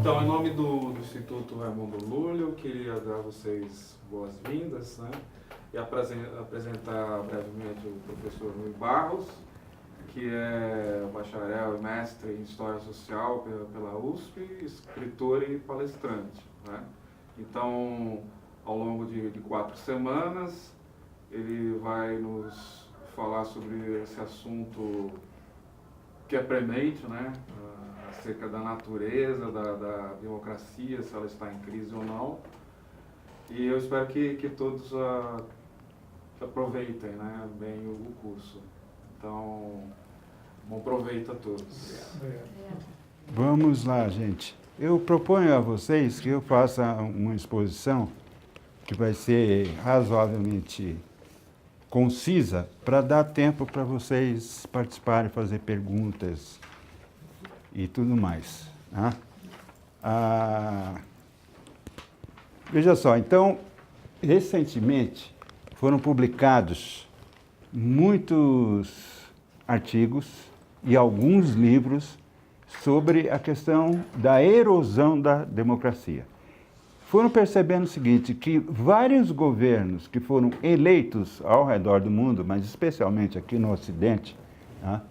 Então, em nome do Instituto Raimundo Lully, eu queria dar a vocês boas-vindas, né? E apresentar brevemente o professor Rui Barros, que é bacharel e mestre em História Social pela USP, escritor e palestrante, né? Então, ao longo de 4 semanas, ele vai nos falar sobre esse assunto que é premente, né? Acerca da natureza, da democracia, se ela está em crise ou não. E eu espero que todos aproveitem, né, bem o curso. Então, bom proveito a todos. Vamos lá, gente. Eu proponho a vocês que eu faça uma exposição que vai ser razoavelmente concisa para dar tempo para vocês participarem, fazer perguntas e tudo mais. Né? Veja só, então, recentemente foram publicados muitos artigos e alguns livros sobre a questão da erosão da democracia. Foram percebendo o seguinte, que vários governos que foram eleitos ao redor do mundo, mas especialmente aqui no Ocidente, tá?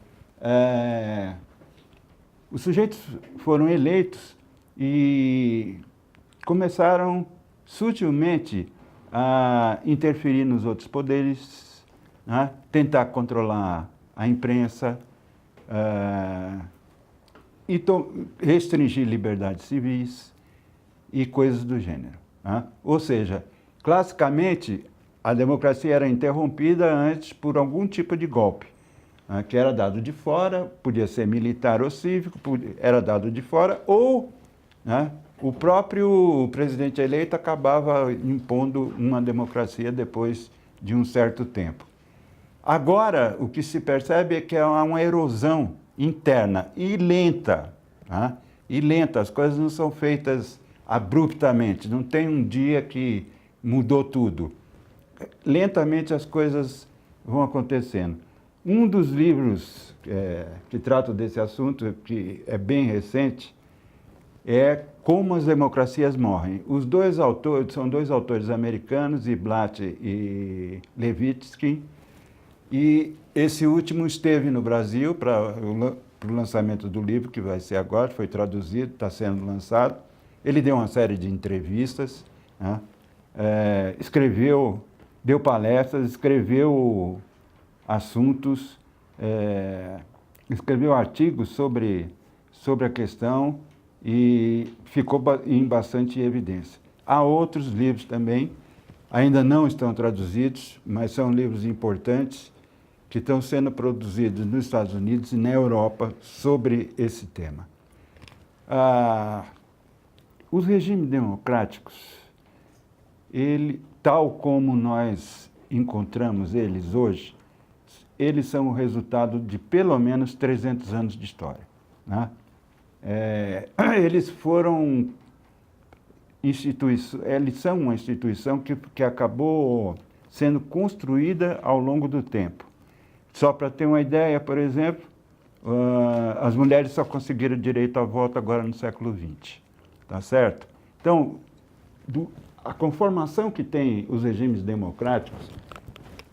Os sujeitos foram eleitos e começaram sutilmente a interferir nos outros poderes, né? Tentar controlar a imprensa, e restringir liberdades civis e coisas do gênero. Né? Ou seja, classicamente, a democracia era interrompida antes por algum tipo de golpe, né? Que era dado de fora, podia ser militar ou cívico, era dado de fora, ou, né, o próprio presidente eleito acabava impondo uma democracia depois de um certo tempo. Agora, o que se percebe é que há uma erosão interna e lenta, tá? E lenta, as coisas não são feitas abruptamente, não tem um dia que mudou tudo. Lentamente as coisas vão acontecendo. Um dos livros que trata desse assunto, que é bem recente, é Como as Democracias Morrem. Os dois autores são dois autores americanos, Ziblatt e Levitsky, e esse último esteve no Brasil para o lançamento do livro, que vai ser agora, foi traduzido, está sendo lançado. Ele deu uma série de entrevistas, né? Escreveu, deu palestras, escreveu assuntos, escreveu artigos sobre a questão e ficou em bastante evidência. Há outros livros também, ainda não estão traduzidos, mas são livros importantes, que estão sendo produzidos nos Estados Unidos e na Europa sobre esse tema. Os regimes democráticos, tal como nós encontramos eles hoje, eles são o resultado de pelo menos 300 anos de história. Né? Eles são uma instituição que acabou sendo construída ao longo do tempo. Só para ter uma ideia, por exemplo, as mulheres só conseguiram direito ao voto agora no século XX, tá certo? Então, a conformação que tem os regimes democráticos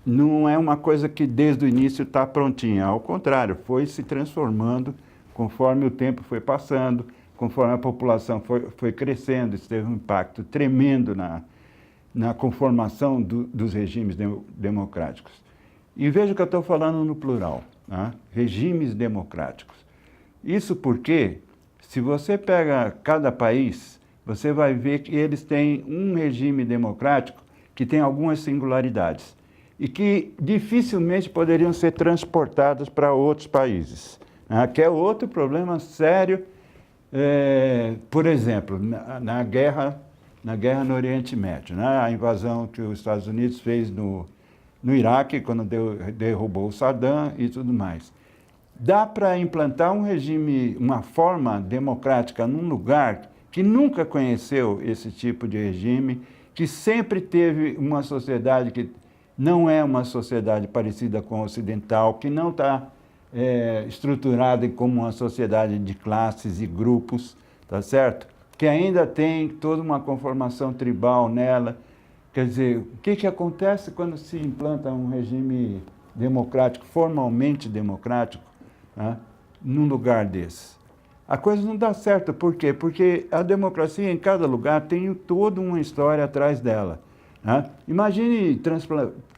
não é uma coisa que desde o início está prontinha, ao contrário, foi se transformando conforme o tempo foi passando, conforme a população foi crescendo, isso teve um impacto tremendo na conformação dos regimes democráticos. E veja que eu estou falando no plural, né? Regimes democráticos. Isso porque, se você pega cada país, você vai ver que eles têm um regime democrático que tem algumas singularidades e que dificilmente poderiam ser transportadas para outros países, né? Que é outro problema sério, por exemplo, na guerra no Oriente Médio, né? A invasão que os Estados Unidos fez no Iraque, quando derrubou o Saddam e tudo mais. Dá para implantar um regime, uma forma democrática num lugar que nunca conheceu esse tipo de regime, que sempre teve uma sociedade que não é uma sociedade parecida com a ocidental, que não está estruturada como uma sociedade de classes e grupos, tá certo? que ainda tem toda uma conformação tribal nela. Quer dizer, o que acontece quando se implanta um regime democrático, formalmente democrático, né, num lugar desse? A coisa não dá certo. Por quê? Porque a democracia em cada lugar tem toda uma história atrás dela, né? Imagine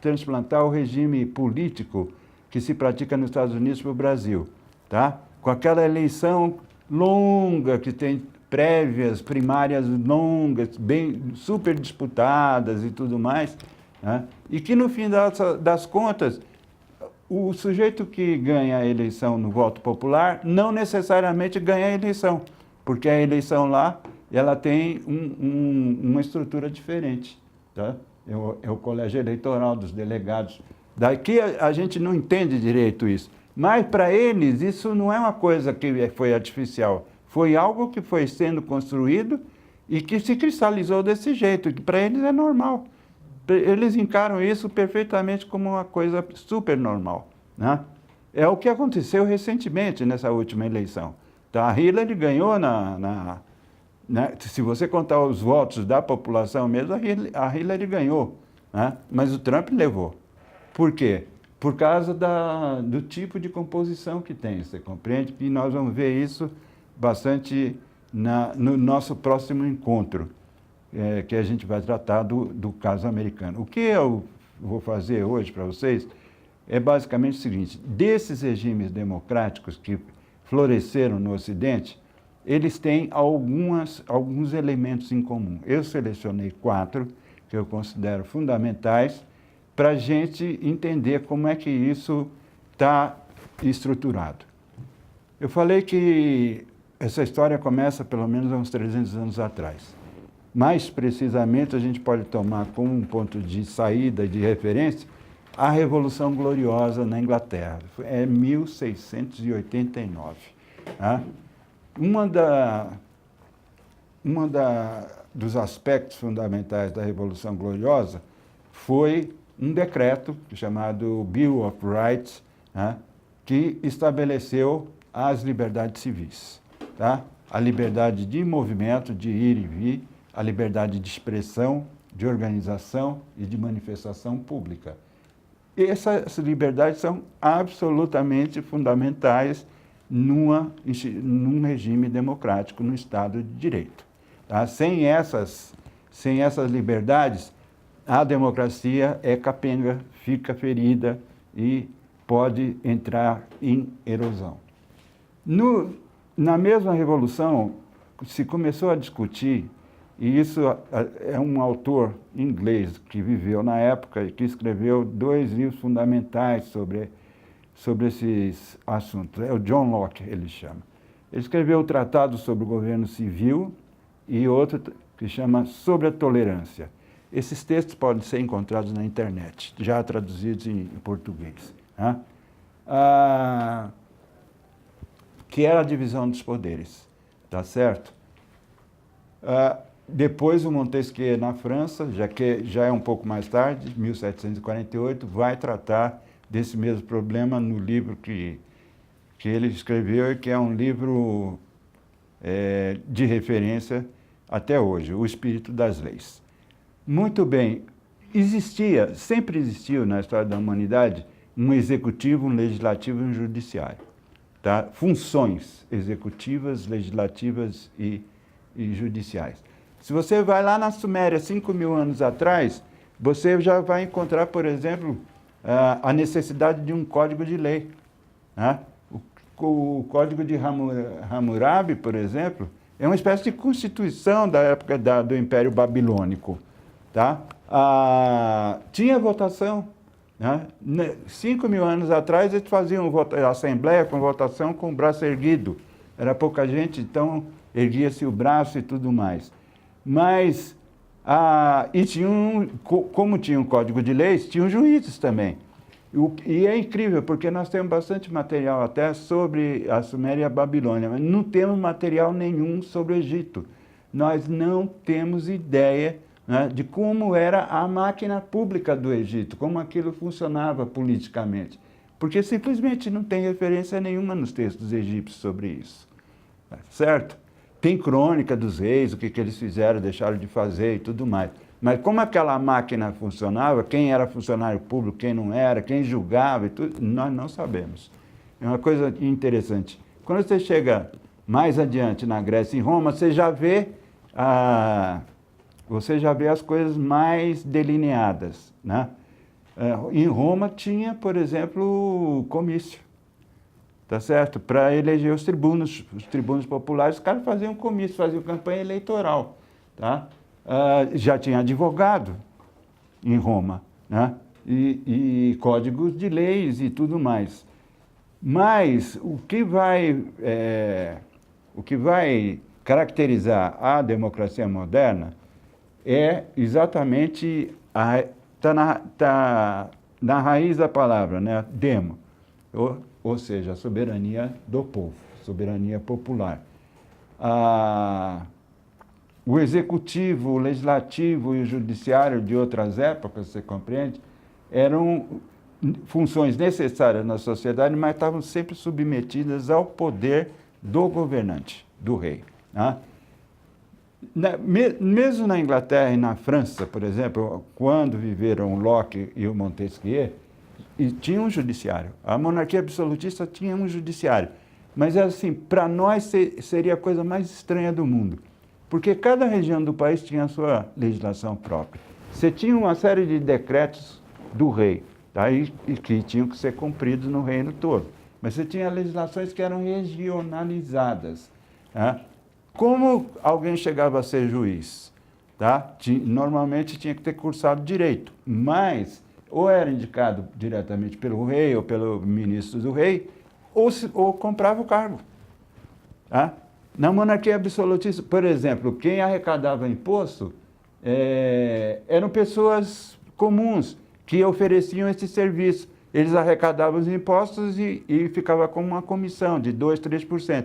transplantar o regime político que se pratica nos Estados Unidos para o Brasil, tá? Com aquela eleição longa que tem prévias, primárias longas, bem super disputadas e tudo mais, né? E que no fim das contas o sujeito que ganha a eleição no voto popular não necessariamente ganha a eleição, porque a eleição lá ela tem uma estrutura diferente, tá? É o colégio eleitoral dos delegados. Daqui a gente não entende direito isso, mas para eles isso não é uma coisa que foi artificial, foi algo que foi sendo construído e que se cristalizou desse jeito, que para eles é normal. Eles encaram isso perfeitamente como uma coisa super normal, né? É o que aconteceu recentemente nessa última eleição. Tá? A Hillary ganhou né? Se você contar os votos da população mesmo, a Hillary ganhou, né? Mas o Trump levou. Por quê? Por causa do tipo de composição que tem, você compreende? E nós vamos ver isso bastante no nosso próximo encontro, que a gente vai tratar do caso americano. O que eu vou fazer hoje para vocês é basicamente o seguinte: desses regimes democráticos que floresceram no Ocidente, eles têm alguns elementos em comum. Eu selecionei 4 que eu considero fundamentais para a gente entender como é que isso está estruturado. Eu falei que essa história começa pelo menos há uns 300 anos atrás. Mais precisamente, a gente pode tomar como um ponto de saída, de referência, a Revolução Gloriosa na Inglaterra. É 1689. Tá? Dos aspectos fundamentais da Revolução Gloriosa foi um decreto chamado Bill of Rights, tá? Que estabeleceu as liberdades civis. Tá? A liberdade de movimento, de ir e vir, a liberdade de expressão, de organização e de manifestação pública. Essas liberdades são absolutamente fundamentais num regime democrático, no Estado de Direito. Tá? Sem essas liberdades, a democracia é capenga, fica ferida e pode entrar em erosão. Na mesma Revolução, se começou a discutir, e isso é um autor inglês que viveu na época e que escreveu 2 livros fundamentais sobre esses assuntos. É o John Locke, ele chama. Ele escreveu o Tratado sobre o Governo Civil e outro que chama Sobre a Tolerância. Esses textos podem ser encontrados na internet, já traduzidos em português. Né? Que era a divisão dos poderes, tá certo? Depois o Montesquieu, na França, já é um pouco mais tarde, 1748, vai tratar desse mesmo problema no livro que ele escreveu e que é um livro de referência até hoje, O Espírito das Leis. Muito bem, sempre existiu na história da humanidade um executivo, um legislativo e um judiciário. Tá? Funções executivas, legislativas e judiciais. Se você vai lá na Suméria, 5.000 anos atrás, você já vai encontrar, por exemplo, a necessidade de um código de lei. Né? O código de Hammurabi, por exemplo, é uma espécie de constituição da época do Império Babilônico. Tá? Tinha votação. Né? 5.000 anos atrás, eles faziam assembleia com votação com o braço erguido. Era pouca gente, então erguia-se o braço e tudo mais. Mas, como tinha um código de leis, tinham juízes também. E é incrível, porque nós temos bastante material até sobre a Suméria e a Babilônia, mas não temos material nenhum sobre o Egito. Nós não temos ideia, né, de como era a máquina pública do Egito, como aquilo funcionava politicamente. Porque simplesmente não tem referência nenhuma nos textos egípcios sobre isso. Certo? tem crônica dos reis, o que eles fizeram, deixaram de fazer e tudo mais. Mas como aquela máquina funcionava, quem era funcionário público, quem não era, quem julgava e tudo, nós não sabemos. É uma coisa interessante. Quando você chega mais adiante na Grécia e em Roma, você já vê as coisas mais delineadas, né? Em Roma tinha, por exemplo, comício, tá certo? Para eleger os tribunos populares, os caras faziam comício, faziam campanha eleitoral, tá? Já tinha advogado em Roma, né? E códigos de leis e tudo mais. Mas o que vai caracterizar a democracia moderna é exatamente tá na raiz da palavra, né? Demo, ou seja, a soberania do povo, soberania popular. O executivo, o legislativo e o judiciário de outras épocas, você compreende, eram funções necessárias na sociedade, mas estavam sempre submetidas ao poder do governante, do rei, né? Mesmo na Inglaterra e na França, por exemplo, quando viveram o Locke e o Montesquieu, tinha um judiciário. A monarquia absolutista tinha um judiciário. Mas, assim, para nós seria a coisa mais estranha do mundo, porque cada região do país tinha a sua legislação própria. Você tinha uma série de decretos do rei, tá? E que tinham que ser cumpridos no reino todo. Mas você tinha legislações que eram regionalizadas, tá? Como alguém chegava a ser juiz? Tá? Normalmente tinha que ter cursado direito, mas ou era indicado diretamente pelo rei ou pelo ministro do rei, ou comprava o cargo. Tá? Na monarquia absolutista, por exemplo, quem arrecadava imposto eram pessoas comuns que ofereciam esse serviço. Eles arrecadavam os impostos e ficava com uma comissão de 2%, 3%.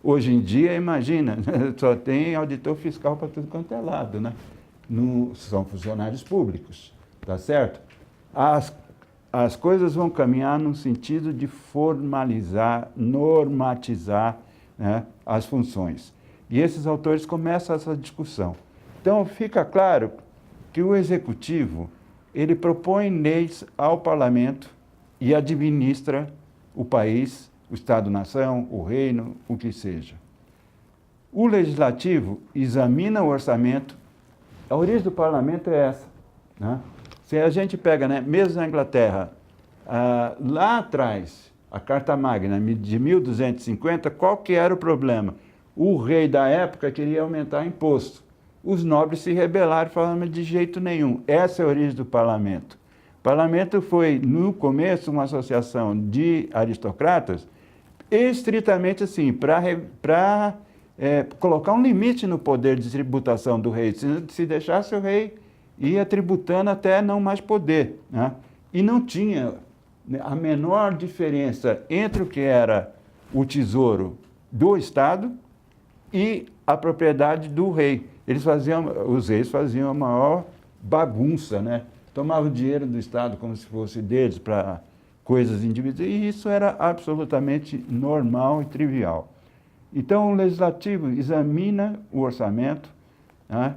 Hoje em dia, imagina, só tem auditor fiscal para tudo quanto é lado, né? São funcionários públicos, tá certo? As coisas vão caminhar no sentido de formalizar, normatizar, né, as funções. E esses autores começam essa discussão. Então, fica claro que o executivo, ele propõe leis ao parlamento e administra o país, o Estado-nação, o reino, o que seja. O legislativo examina o orçamento. A origem do parlamento é essa, né? Se a gente pega, né, mesmo na Inglaterra, lá atrás, a Carta Magna de 1250, qual que era o problema? O rei da época queria aumentar imposto. Os nobres se rebelaram, falando de jeito nenhum. Essa é a origem do parlamento. O parlamento foi, no começo, uma associação de aristocratas, estritamente assim, para colocar um limite no poder de tributação do rei. Se deixasse, o rei ia tributando até não mais poder, né? E não tinha a menor diferença entre o que era o tesouro do Estado e a propriedade do rei. Os reis faziam a maior bagunça, né? Tomavam o dinheiro do Estado como se fosse deles para coisas individuais, e isso era absolutamente normal e trivial. Então, o legislativo examina o orçamento, né?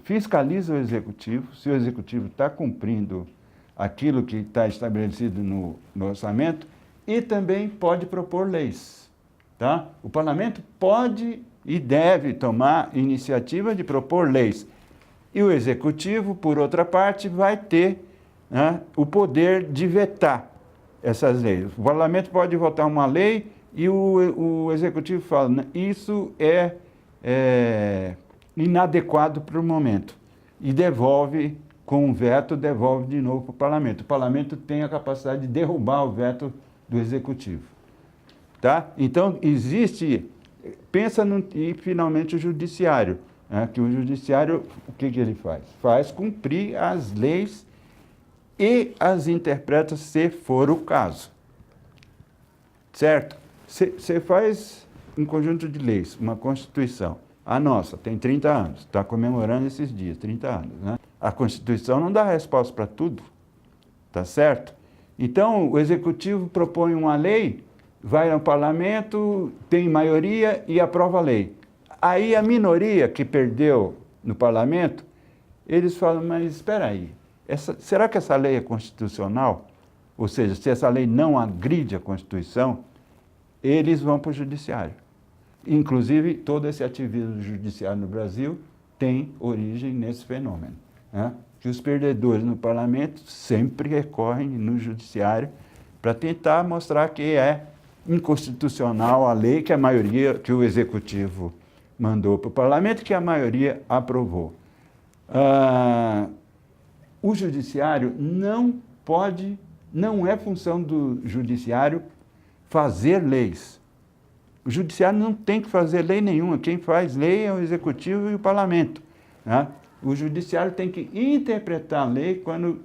Fiscaliza o executivo, se o executivo está cumprindo aquilo que está estabelecido no orçamento, e também pode propor leis. Tá? O parlamento pode e deve tomar iniciativa de propor leis. E o executivo, por outra parte, vai ter, né, o poder de vetar essas leis. O parlamento pode votar uma lei e o executivo fala, isso é inadequado para o momento. E devolve, com um veto, devolve de novo para o parlamento. O parlamento tem a capacidade de derrubar o veto do executivo. Tá? Então, e finalmente o judiciário, né? Que o judiciário, o que ele faz? Faz cumprir as leis e as interpreta se for o caso. Certo? Você faz um conjunto de leis, uma Constituição. A nossa tem 30 anos, está comemorando esses dias, 30 anos. Né? A Constituição não dá resposta para tudo, tá certo? Então, o Executivo propõe uma lei vai ao parlamento, tem maioria e aprova a lei. Aí a minoria que perdeu no parlamento, eles falam, mas espera aí, será que essa lei é constitucional? Ou seja, se essa lei não agride a Constituição, eles vão para o judiciário. Inclusive, todo esse ativismo do judiciário no Brasil tem origem nesse fenômeno, né? Que os perdedores no parlamento sempre recorrem no judiciário para tentar mostrar que é inconstitucional a lei que a maioria, que o executivo mandou para o parlamento, que a maioria aprovou. O judiciário não é função do judiciário fazer leis. O judiciário não tem que fazer lei nenhuma. Quem faz lei é o executivo e o parlamento, né? O judiciário tem que interpretar a lei quando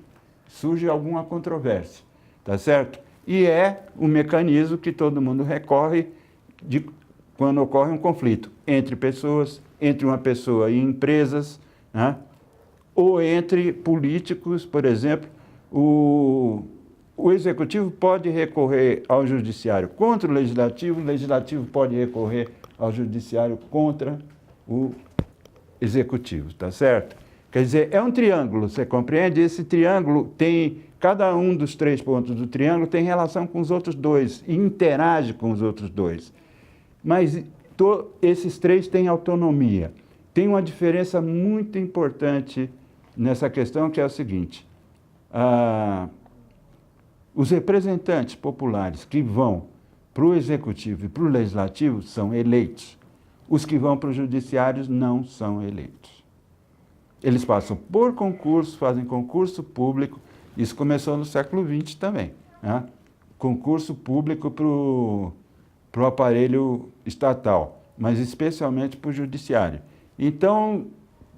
surge alguma controvérsia, tá certo? E é o mecanismo que todo mundo recorre quando ocorre um conflito entre pessoas, entre uma pessoa e empresas, né? Ou entre políticos, por exemplo. O executivo pode recorrer ao judiciário contra o legislativo pode recorrer ao judiciário contra o executivo, tá certo? Quer dizer, é um triângulo, você compreende? Esse triângulo tem, cada um dos 3 pontos do triângulo tem relação com os outros 2 e interage com os outros 2. Mas esses 3 têm autonomia. Tem uma diferença muito importante nessa questão, que é a seguinte: os representantes populares que vão para o executivo e para o legislativo são eleitos. Os que vão para os judiciários não são eleitos. Eles passam por concurso, fazem concurso público. Isso começou no século XX também, né? Concurso público para o aparelho estatal, mas especialmente para o judiciário. Então,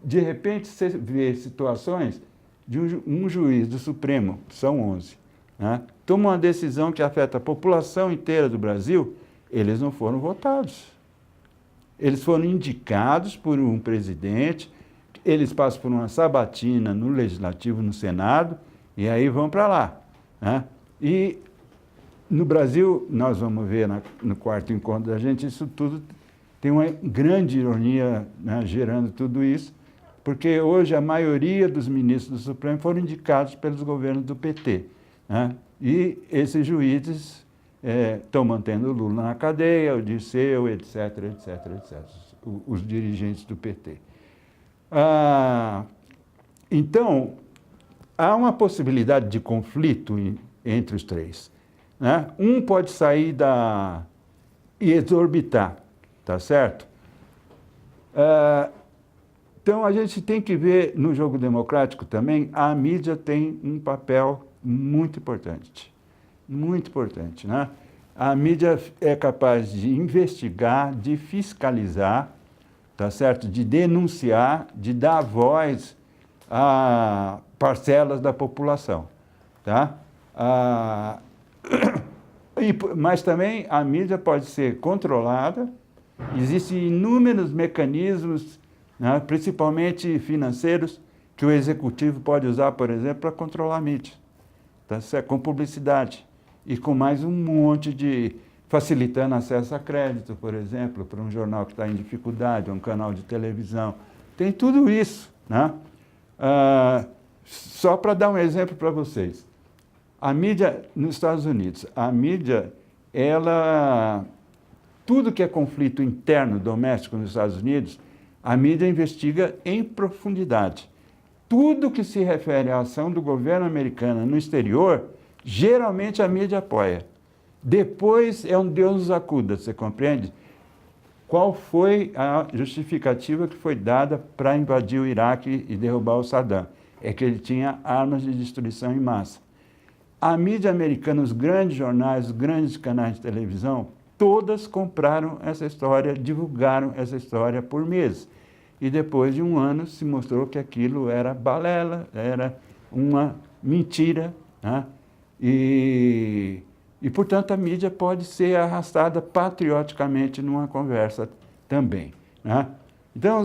de repente, você vê situações de um juiz do Supremo, são 11, né? Toma uma decisão que afeta a população inteira do Brasil, eles não foram votados. Eles foram indicados por um presidente, eles passam por uma sabatina no Legislativo, no Senado, e aí vão para lá, né? E no Brasil, nós vamos ver no quarto encontro da gente, isso tudo tem uma grande ironia, né, gerando tudo isso, porque hoje a maioria dos ministros do Supremo foram indicados pelos governos do PT, né? E esses juízes estão mantendo o Lula na cadeia, o Dirceu, etc., etc., etc., os dirigentes do PT. Então, há uma possibilidade de conflito entre os 3, né? Um pode sair e exorbitar, tá certo? Então, a gente tem que ver, no jogo democrático também, a mídia tem um papel muito importante, né? A mídia é capaz de investigar, de fiscalizar, tá certo? De denunciar, de dar voz a parcelas da população, tá? Mas também a mídia pode ser controlada. Existem inúmeros mecanismos, né, principalmente financeiros, que o executivo pode usar, por exemplo, para controlar a mídia, tá certo? Com publicidade e com mais um monte de... facilitando acesso a crédito, por exemplo, para um jornal que está em dificuldade, um canal de televisão. Tem tudo isso, né? Só para dar um exemplo para vocês. A mídia nos Estados Unidos, tudo que é conflito interno, doméstico nos Estados Unidos, a mídia investiga em profundidade. Tudo que se refere à ação do governo americano no exterior, geralmente a mídia apoia. Depois é um Deus nos acuda, você compreende? Qual foi a justificativa que foi dada para invadir o Iraque e derrubar o Saddam? É que ele tinha armas de destruição em massa. A mídia americana, os grandes jornais, os grandes canais de televisão, todas compraram essa história, divulgaram essa história por meses. E depois de um ano se mostrou que aquilo era balela, era uma mentira, né? E, portanto, a mídia pode ser arrastada patrioticamente numa conversa também, né? Então,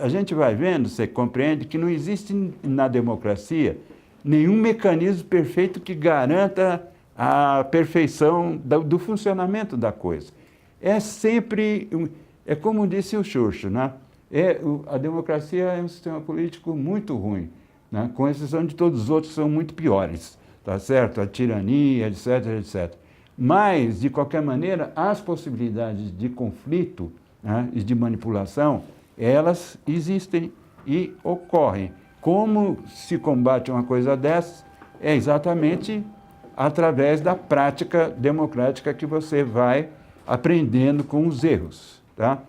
a gente vai vendo, você compreende que não existe na democracia nenhum mecanismo perfeito que garanta a perfeição do funcionamento da coisa. É sempre, é como disse o Churchill, né? A democracia é um sistema político muito ruim, né? Com exceção de todos os outros que são muito piores, tá certo? A tirania, etc, etc. Mas, de qualquer maneira, as possibilidades de conflito, né, e de manipulação, elas existem e ocorrem. Como se combate uma coisa dessas? É exatamente através da prática democrática que você vai aprendendo com os erros. Tá?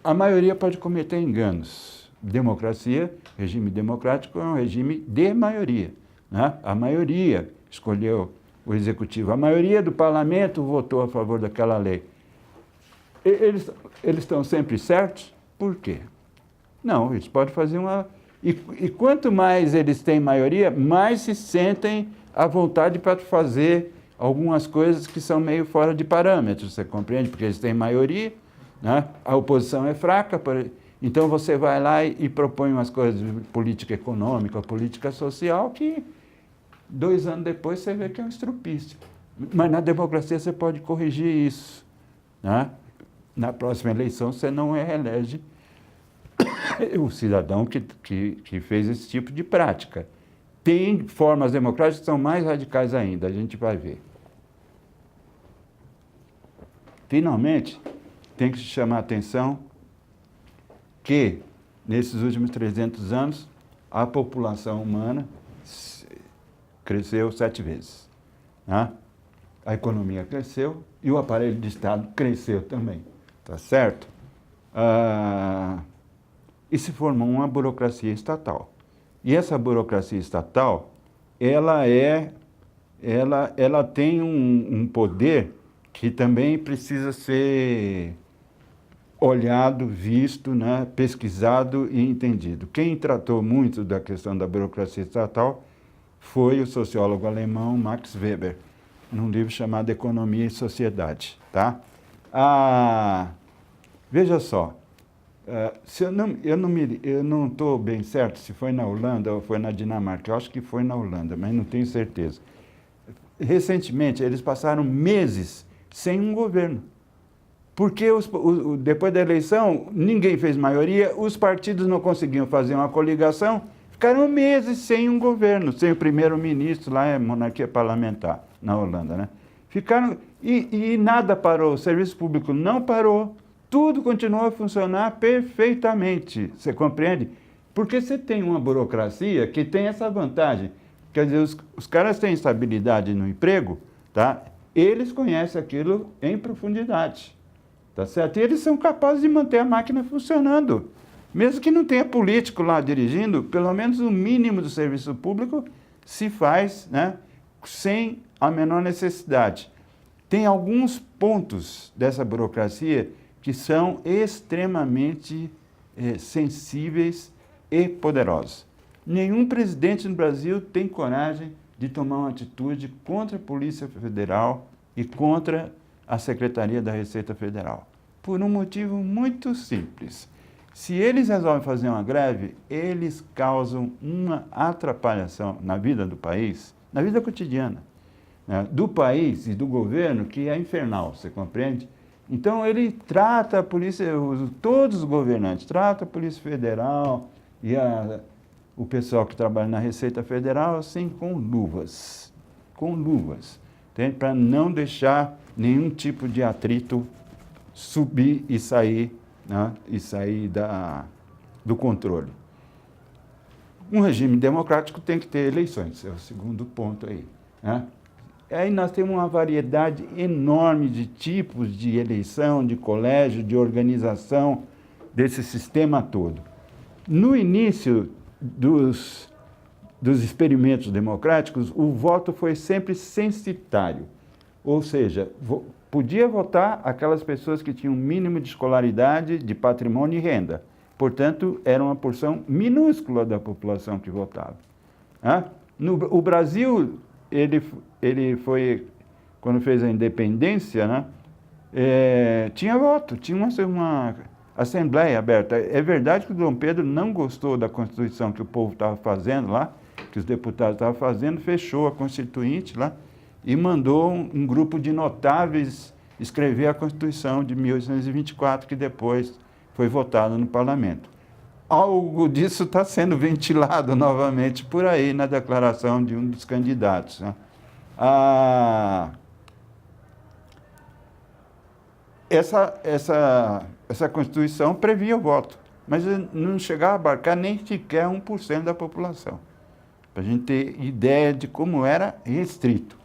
A maioria pode cometer enganos. Democracia, regime democrático, é um regime de maioria. Né? A maioria escolheu o executivo, a maioria do parlamento votou a favor daquela lei. Eles estão sempre certos? Por quê? Não, eles podem fazer uma... E quanto mais eles têm maioria, mais se sentem à vontade para fazer algumas coisas que são meio fora de parâmetros, você compreende? Porque eles têm maioria, né? A oposição é fraca, então você vai lá e propõe umas coisas de política econômica, política social, que 2 anos depois você vê que é um estrupício. Mas na democracia você pode corrigir isso. Né? Na próxima eleição você não reelege o cidadão que fez esse tipo de prática. Tem formas democráticas que são mais radicais ainda, a gente vai ver. Finalmente, tem que se chamar a atenção que, nesses últimos 300 anos, a população humana cresceu 7 vezes. Né? A economia cresceu e o aparelho de Estado cresceu também. Tá certo? E se formou uma burocracia estatal. E essa burocracia estatal, ela tem um poder que também precisa ser olhado, visto, né, pesquisado e entendido. Quem tratou muito da questão da burocracia estatal foi o sociólogo alemão Max Weber, num livro chamado Economia e Sociedade. Tá? Veja só, se eu não estou bem certo se foi na Holanda ou foi na Dinamarca, eu acho que foi na Holanda, mas não tenho certeza. Recentemente, eles passaram meses sem um governo. Porque depois da eleição, ninguém fez maioria, os partidos não conseguiam fazer uma coligação, ficaram meses sem um governo, sem o primeiro-ministro, lá é monarquia parlamentar, na Holanda, né? Ficaram, e nada parou, o serviço público não parou, tudo continuou a funcionar perfeitamente, você compreende? Porque você tem uma burocracia que tem essa vantagem, quer dizer, os caras têm estabilidade no emprego, tá? Eles conhecem aquilo em profundidade, tá certo? E eles são capazes de manter a máquina funcionando. Mesmo que não tenha político lá dirigindo, pelo menos o mínimo do serviço público se faz, né, sem a menor necessidade. Tem alguns pontos dessa burocracia que são extremamente sensíveis e poderosos. Nenhum presidente no Brasil tem coragem de tomar uma atitude contra a Polícia Federal e contra a Secretaria da Receita Federal. Por um motivo muito simples. Se eles resolvem fazer uma greve, eles causam uma atrapalhação na vida do país, na vida cotidiana, né, do país e do governo, que é infernal, você compreende? Então ele trata a polícia, todos os governantes, trata a Polícia Federal e o pessoal que trabalha na Receita Federal assim com luvas, para não deixar nenhum tipo de atrito subir e sair, né, do controle. Um regime democrático tem que ter eleições, é o segundo ponto aí. Né? Aí nós temos uma variedade enorme de tipos de eleição, de colégio, de organização desse sistema todo. No início dos experimentos democráticos, o voto foi sempre censitário, ou seja, podia votar aquelas pessoas que tinham o mínimo de escolaridade, de patrimônio e renda. Portanto, era uma porção minúscula da população que votava. O Brasil, ele foi, quando fez a independência, né, tinha voto, tinha uma assembleia aberta. É verdade que o Dom Pedro não gostou da Constituição que o povo estava fazendo lá, que os deputados estavam fazendo, fechou a Constituinte lá, e mandou um grupo de notáveis escrever a Constituição de 1824, que depois foi votada no parlamento. Algo disso está sendo ventilado novamente por aí na declaração de um dos candidatos, né? Essa Constituição previa o voto, mas não chegava a abarcar nem sequer 1% da população, para a gente ter ideia de como era restrito.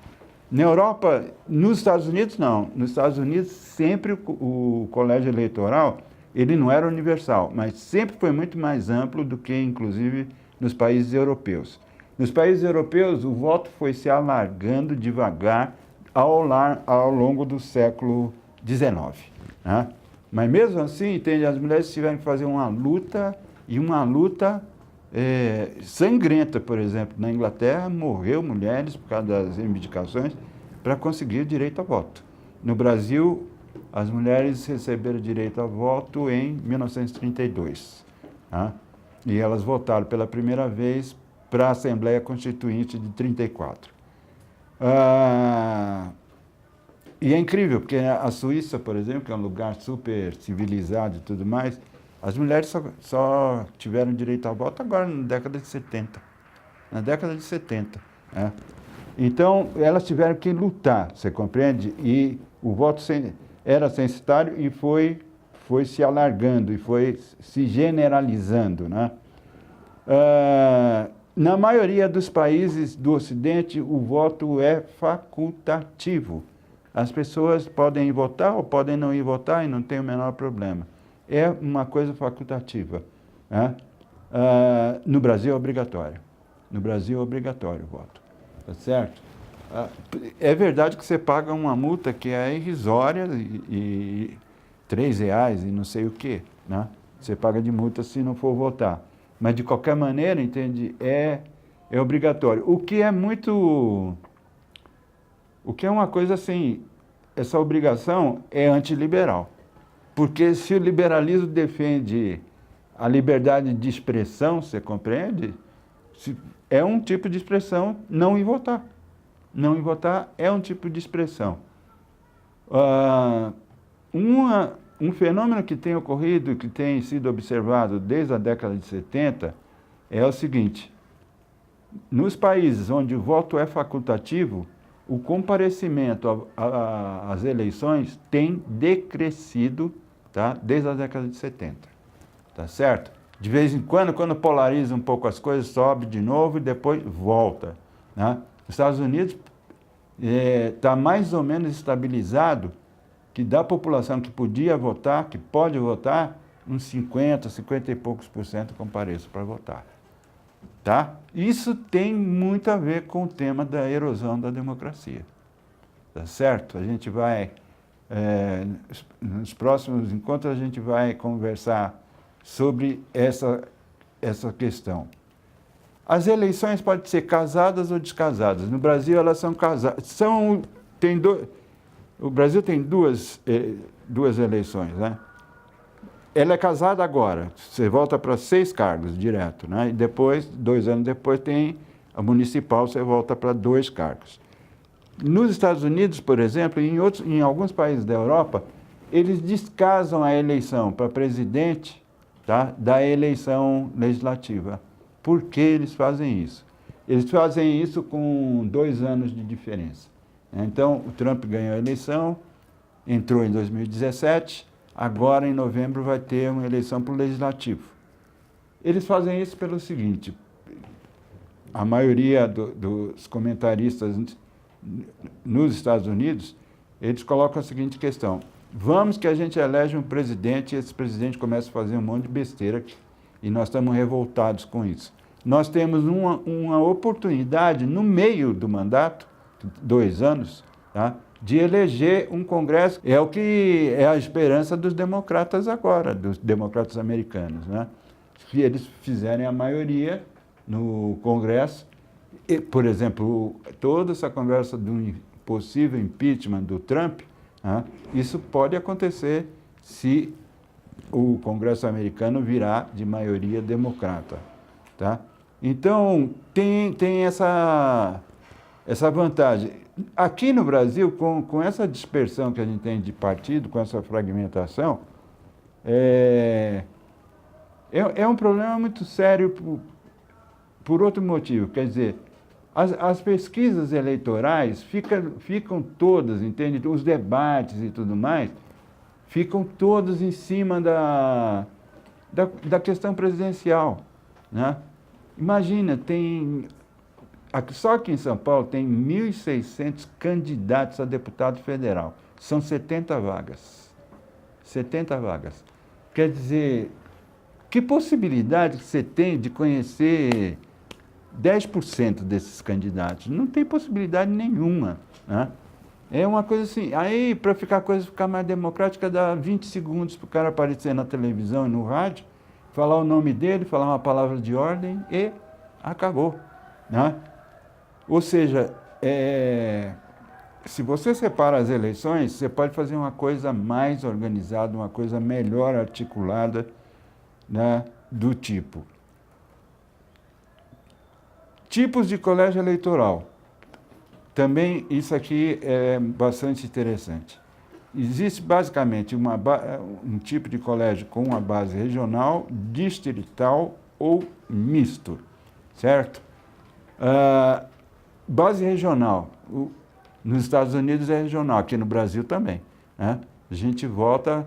Na Europa, nos Estados Unidos, não. Nos Estados Unidos, sempre o colégio eleitoral, ele não era universal, mas sempre foi muito mais amplo do que, inclusive, nos países europeus. Nos países europeus, o voto foi se alargando devagar ao longo do século XIX, né? Mas mesmo assim, entende, as mulheres tiveram que fazer uma luta, e uma luta sangrenta, por exemplo. Na Inglaterra, morreu mulheres por causa das reivindicações para conseguir o direito ao voto. No Brasil, as mulheres receberam direito ao voto em 1932, tá? E elas votaram pela primeira vez para a Assembleia Constituinte de 34. E é incrível, porque a Suíça, por exemplo, que é um lugar super civilizado e tudo mais, as mulheres só tiveram direito ao voto agora, na década de 70. Na década de 70. Né? Então, elas tiveram que lutar, você compreende? E o voto era censitário e foi se alargando e foi se generalizando, né? Na maioria dos países do Ocidente, o voto é facultativo. As pessoas podem ir votar ou podem não ir votar e não tem o menor problema. É uma coisa facultativa, né? No Brasil é obrigatório. No Brasil é obrigatório o voto. Tá certo? É verdade que você paga uma multa que é irrisória e R$3 e não sei o quê, né? Você paga de multa se não for votar. Mas, de qualquer maneira, entende, é obrigatório. O que é uma coisa assim, essa obrigação é antiliberal. Porque se o liberalismo defende a liberdade de expressão, você compreende? É um tipo de expressão não ir votar. Não ir votar é um tipo de expressão. Um fenômeno que tem ocorrido, que tem sido observado desde a década de 70, é o seguinte: nos países onde o voto é facultativo, o comparecimento às eleições tem decrescido, tá? Desde a década de 70. Tá certo? De vez em quando polariza um pouco as coisas, sobe de novo e depois volta, né? Nos Estados Unidos está mais ou menos estabilizado que da população que podia votar, que pode votar, uns 50 e poucos % compareçam para votar. Tá? Isso tem muito a ver com o tema da erosão da democracia. Tá certo? A gente vai, nos próximos encontros, a gente vai conversar sobre essa questão. As eleições podem ser casadas ou descasadas. No Brasil, elas são casadas. O Brasil tem duas eleições, né? Ela é casada agora, você volta para 6 cargos direto, né? E depois, 2 anos depois, tem a municipal, você volta para 2 cargos. Nos Estados Unidos, por exemplo, e em alguns países da Europa, eles descasam a eleição para presidente, tá, da eleição legislativa. Por que eles fazem isso? Eles fazem isso com 2 anos de diferença. Então, o Trump ganhou a eleição, entrou em 2017, agora em novembro vai ter uma eleição para o Legislativo. Eles fazem isso pelo seguinte: a maioria dos comentaristas nos Estados Unidos, eles colocam a seguinte questão: vamos que a gente elege um presidente e esse presidente começa a fazer um monte de besteira aqui, e nós estamos revoltados com isso. Nós temos uma oportunidade no meio do mandato, 2 anos, tá, de eleger um Congresso. É o que é a esperança dos democratas agora, dos democratas americanos, né? Se eles fizerem a maioria no Congresso, e, por exemplo, toda essa conversa do possível impeachment do Trump, né, isso pode acontecer se o Congresso americano virar de maioria democrata, tá? Então, tem essa vantagem. Aqui no Brasil, com essa dispersão que a gente tem de partido, com essa fragmentação, é um problema muito sério por outro motivo. Quer dizer, as pesquisas eleitorais ficam todas, entende? Os debates e tudo mais, ficam todos em cima da questão presidencial, né? Imagina, só aqui em São Paulo tem 1.600 candidatos a deputado federal. São 70 vagas. 70 vagas. Quer dizer, que possibilidade você tem de conhecer 10% desses candidatos? Não tem possibilidade nenhuma, né? É uma coisa assim. Aí, para a coisa ficar mais democrática, dá 20 segundos para o cara aparecer na televisão e no rádio, falar o nome dele, falar uma palavra de ordem e acabou, né? Ou seja, se você separa as eleições, você pode fazer uma coisa mais organizada, uma coisa melhor articulada, né, do tipo. Tipos de colégio eleitoral. Também isso aqui é bastante interessante. Existe basicamente um tipo de colégio com uma base regional, distrital ou misto, certo? Base regional. Nos Estados Unidos é regional, aqui no Brasil também, né? A gente vota,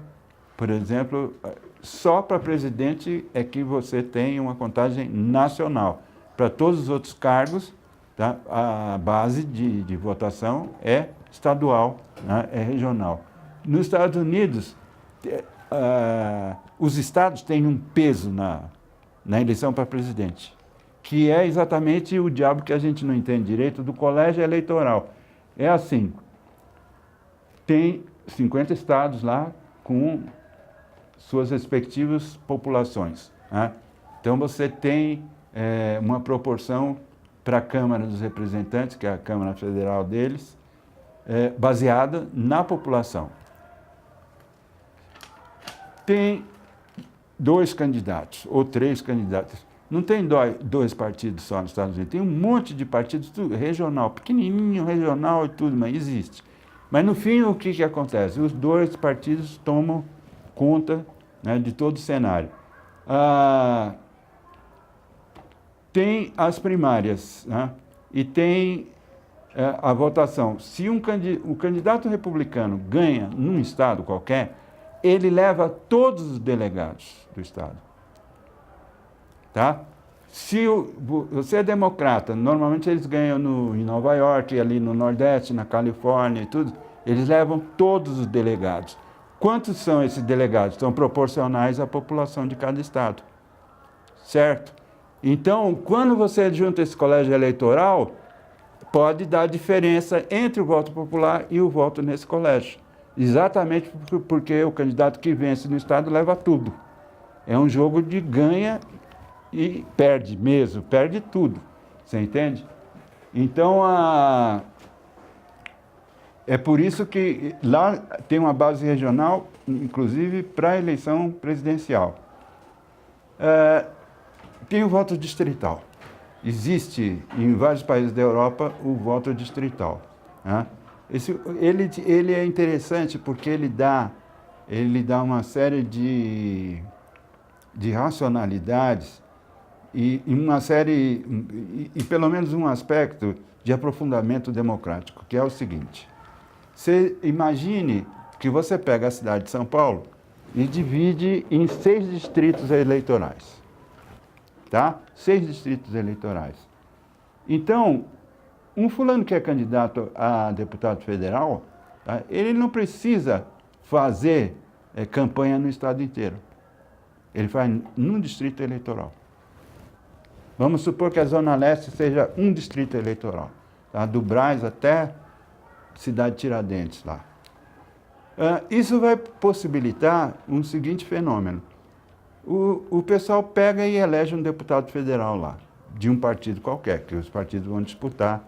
por exemplo, só para presidente é que você tem uma contagem nacional. Para todos os outros cargos, tá? A base de votação é estadual, né? É regional. Nos Estados Unidos, os estados têm um peso na eleição para presidente, que é exatamente o diabo que a gente não entende direito do colégio eleitoral. É assim, tem 50 estados lá com suas respectivas populações, né? Então você tem uma proporção para a Câmara dos Representantes, que é a Câmara Federal deles, baseada na população. Tem 2 candidatos ou 3 candidatos. Não tem 2 partidos só nos Estados Unidos, tem um monte de partidos, tudo regional, pequenininho, regional e tudo, mas existe. Mas no fim, o que acontece? Os 2 partidos tomam conta, né, de todo o cenário. Tem as primárias, né, e tem a votação. Se o candidato republicano ganha num estado qualquer, ele leva todos os delegados do estado. Tá? Se você é democrata, normalmente eles ganham em Nova York, ali no Nordeste, na Califórnia e tudo, eles levam todos os delegados. Quantos são esses delegados? São proporcionais à população de cada estado. Certo? Então, quando você junta esse colégio eleitoral, pode dar diferença entre o voto popular e o voto nesse colégio. Exatamente porque o candidato que vence no estado leva tudo. É um jogo de ganha e perde mesmo, perde tudo. Você entende? Então, é por isso que lá tem uma base regional, inclusive para a eleição presidencial. Tem o voto distrital. Existe em vários países da Europa o voto distrital, né? Ele é interessante porque ele dá uma série de racionalidades e uma série, e pelo menos um aspecto de aprofundamento democrático, que é o seguinte. Você imagine que você pega a cidade de São Paulo e divide em 6 distritos eleitorais. Tá? 6 distritos eleitorais. Então, um fulano que é candidato a deputado federal, tá? Ele não precisa fazer campanha no estado inteiro. Ele faz num distrito eleitoral. Vamos supor que a Zona Leste seja um distrito eleitoral, tá? Do Brás até Cidade Tiradentes lá. Isso vai possibilitar um seguinte fenômeno. O pessoal pega e elege um deputado federal lá, de um partido qualquer, que os partidos vão disputar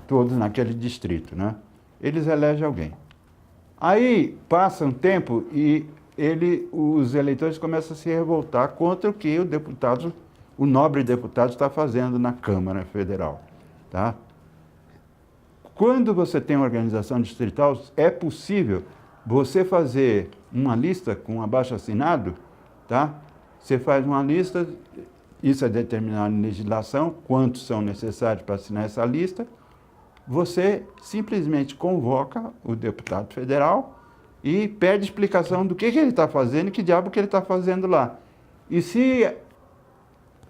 todos naquele distrito, né? Eles elegem alguém. Aí passa um tempo e os eleitores começam a se revoltar contra o que o nobre deputado está fazendo na Câmara Federal, tá? quando você tem uma organização distrital, é possível você fazer uma lista com abaixo-assinado, tá? Você faz uma lista, isso é determinado em legislação, quantos são necessários para assinar essa lista. Você simplesmente convoca o deputado federal e pede explicação do que ele está fazendo e que diabo que ele está fazendo lá. E se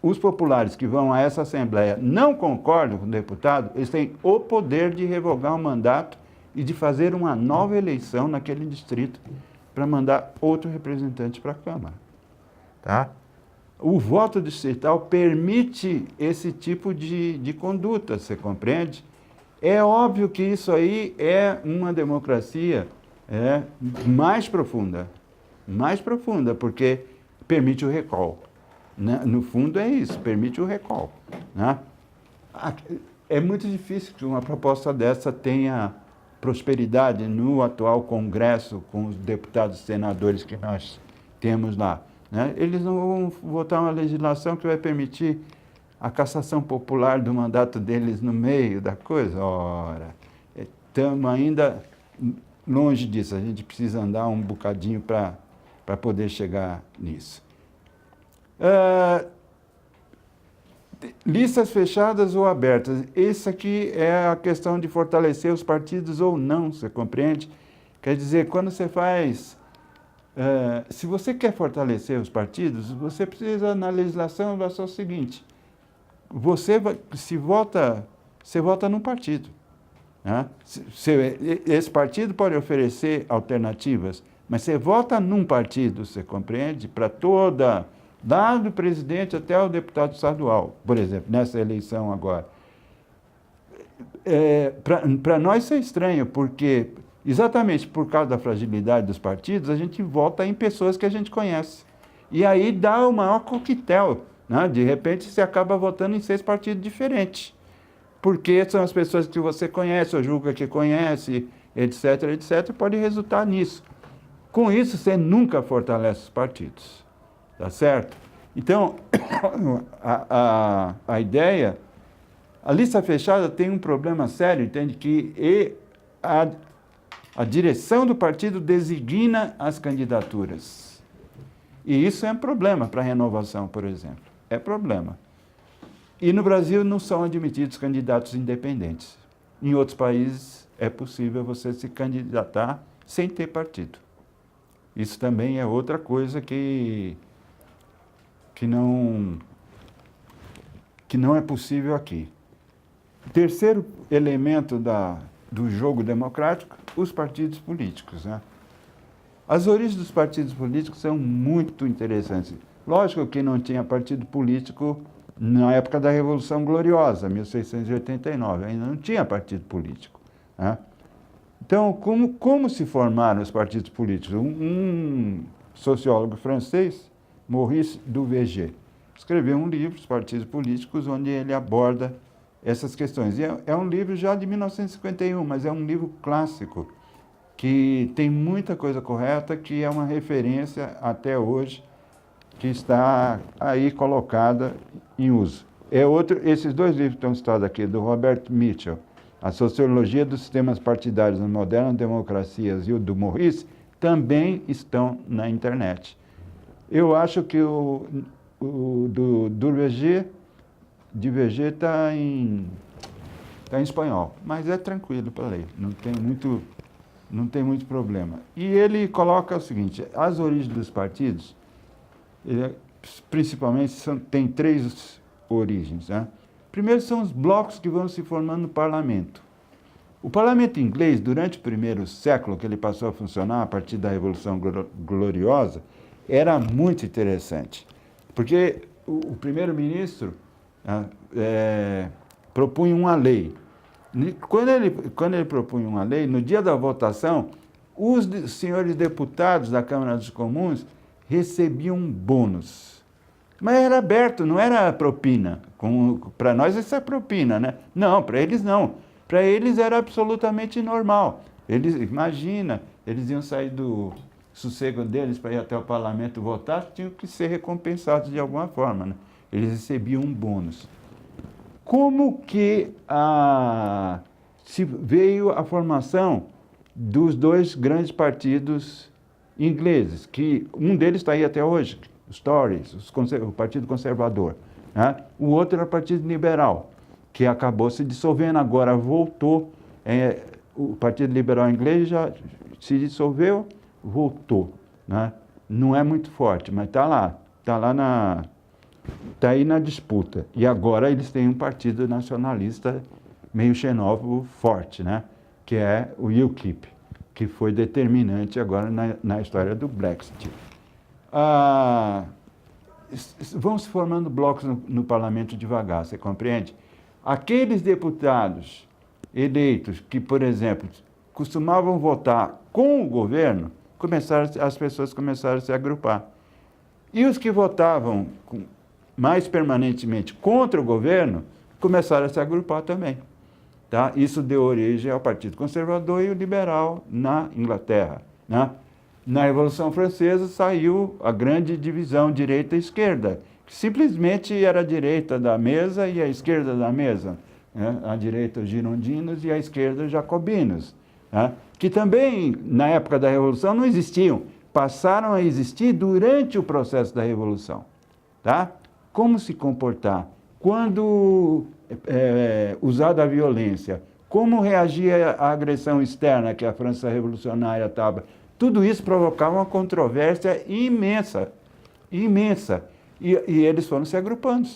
os populares que vão a essa Assembleia não concordam com o deputado, eles têm o poder de revogar o mandato e de fazer uma nova eleição naquele distrito para mandar outro representante para a Câmara. Tá? O voto distrital permite esse tipo de conduta, você compreende? É óbvio que isso aí é uma democracia mais profunda, porque permite o recall. No fundo é isso, permite o recall. Né? É muito difícil que uma proposta dessa tenha prosperidade no atual Congresso, com os deputados e senadores que nós temos lá. Né? Eles não vão votar uma legislação que vai permitir a cassação popular do mandato deles no meio da coisa. Ora, estamos ainda longe disso, a gente precisa andar um bocadinho para poder chegar nisso. Listas fechadas ou abertas. Isso aqui é a questão de fortalecer os partidos ou não, você compreende? Quer dizer, quando você faz... se você quer fortalecer os partidos, você precisa, na legislação, fazer o seguinte: você vota num partido. Né? Esse partido pode oferecer alternativas, mas você vota num partido, você compreende? Para toda... lá do presidente até o deputado estadual, por exemplo, nessa eleição agora. Para nós isso é estranho, porque exatamente por causa da fragilidade dos partidos, a gente vota em pessoas que a gente conhece. E aí dá o maior coquetel. Né? De repente você acaba votando em 6 partidos diferentes. Porque são as pessoas que você conhece, ou julga que conhece, etc., etc., pode resultar nisso. Com isso, você nunca fortalece os partidos. Tá certo? Então, a ideia, a lista fechada tem um problema sério, entende? Que a direção do partido designa as candidaturas. E isso é um problema para a renovação, por exemplo. É problema. E no Brasil não são admitidos candidatos independentes. Em outros países é possível você se candidatar sem ter partido. Isso também é outra coisa que não é possível aqui. Terceiro elemento do jogo democrático, os partidos políticos. Né? As origens dos partidos políticos são muito interessantes. Lógico que não tinha partido político na época da Revolução Gloriosa, 1689, ainda não tinha partido político. Né? Então, como se formaram os partidos políticos? Um sociólogo francês, Maurice Duverger, escreveu um livro, Os Partidos Políticos, onde ele aborda essas questões. E é um livro já de 1951, mas é um livro clássico, que tem muita coisa correta, que é uma referência até hoje, que está aí colocada em uso. Esses 2 livros que estão citados aqui, do Robert Mitchell, A Sociologia dos Sistemas Partidários nas Modernas Democracias, e o do Maurice, também estão na internet. Eu acho que o do Duverger está em espanhol, mas é tranquilo para ler, não tem muito problema. E ele coloca o seguinte: as origens dos partidos, principalmente, tem 3 origens. Né? Primeiro são os blocos que vão se formando no parlamento. O parlamento inglês, durante o primeiro século, que ele passou a funcionar a partir da Revolução Gloriosa, era muito interessante, porque o primeiro-ministro propunha uma lei. Quando ele propunha uma lei, no dia da votação, os senhores deputados da Câmara dos Comuns recebiam um bônus. Mas era aberto, não era propina. Para nós isso é propina, né? Não, para eles não. Para eles era absolutamente normal. Imagina, eles iam sair do sossego deles para ir até o parlamento votar, tinham que ser recompensados de alguma forma. Né? Eles recebiam um bônus. Como que veio a formação dos dois grandes partidos ingleses, que um deles está aí até hoje, os Tories, o Partido Conservador, né? O outro era o Partido Liberal, que acabou se dissolvendo, agora voltou. O Partido Liberal inglês já se dissolveu, voltou, né? Não é muito forte, mas está aí na disputa. E agora eles têm um partido nacionalista meio xenófobo forte, né? Que é o UKIP, que foi determinante agora na história do Brexit. Vão se formando blocos no parlamento devagar, você compreende? Aqueles deputados eleitos que, por exemplo, costumavam votar com o governo, as pessoas começaram a se agrupar. E os que votavam mais permanentemente contra o governo começaram a se agrupar também. Tá? Isso deu origem ao Partido Conservador e o Liberal na Inglaterra, né? Na Revolução Francesa saiu a grande divisão direita e esquerda, que simplesmente era a direita da mesa e a esquerda da mesa, né? A direita os girondinos e a esquerda os jacobinos, né? Que também, na época da Revolução, não existiam, passaram a existir durante o processo da Revolução. Tá? Como se comportar? Quando usada a violência? Como reagir à agressão externa que a França revolucionária estava? Tudo isso provocava uma controvérsia imensa, imensa. E eles foram se agrupando.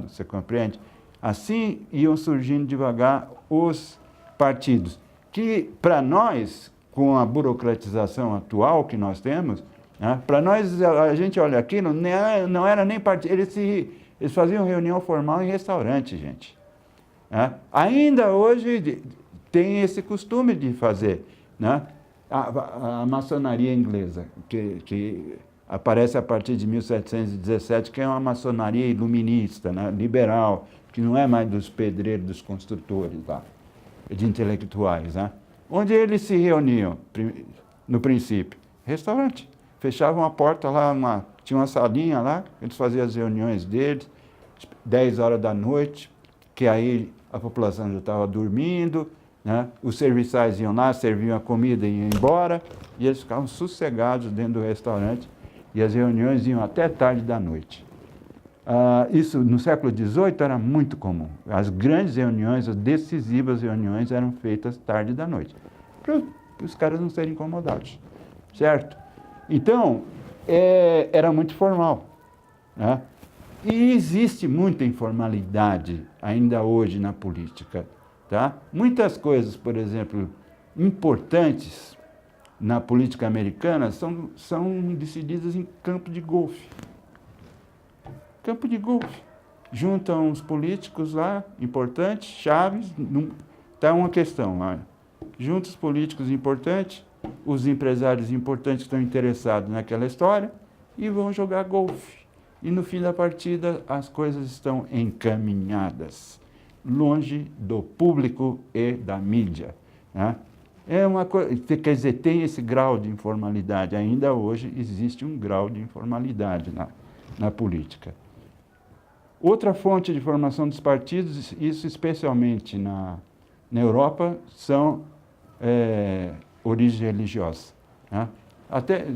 Você compreende? Assim iam surgindo devagar os partidos, que para nós, com a burocratização atual que nós temos, né, para nós, a gente olha aqui, não era nem partido, eles faziam reunião formal em restaurante, gente. Né? Ainda hoje tem esse costume de fazer, né? A maçonaria inglesa, que aparece a partir de 1717, que é uma maçonaria iluminista, né? Liberal, que não é mais dos pedreiros, dos construtores lá, de intelectuais, né? Onde eles se reuniam, no princípio? Restaurante. Fechavam a porta lá, tinha uma salinha lá, eles faziam as reuniões deles, 10 horas da noite, que aí a população já estava dormindo, né? Os serviçais iam lá, serviam a comida e iam embora, e eles ficavam sossegados dentro do restaurante, e as reuniões iam até tarde da noite. Isso no século XVIII era muito comum. As grandes reuniões, as decisivas reuniões eram feitas tarde da noite, para os caras não serem incomodados, certo? Então, era muito formal, né? E existe muita informalidade ainda hoje na política, tá? Muitas coisas, por exemplo, importantes na política americana são decididas em campo de golfe. Campo de golfe. Juntam os políticos lá, importantes, chaves, está uma questão lá. Juntam os políticos importantes, os empresários importantes que estão interessados naquela história e vão jogar golfe. E no fim da partida as coisas estão encaminhadas, longe do público e da mídia, né? É uma coisa, quer dizer, tem esse grau de informalidade. Ainda hoje existe um grau de informalidade na política. Outra fonte de formação dos partidos, isso especialmente na Europa, são origem religiosa, né? Até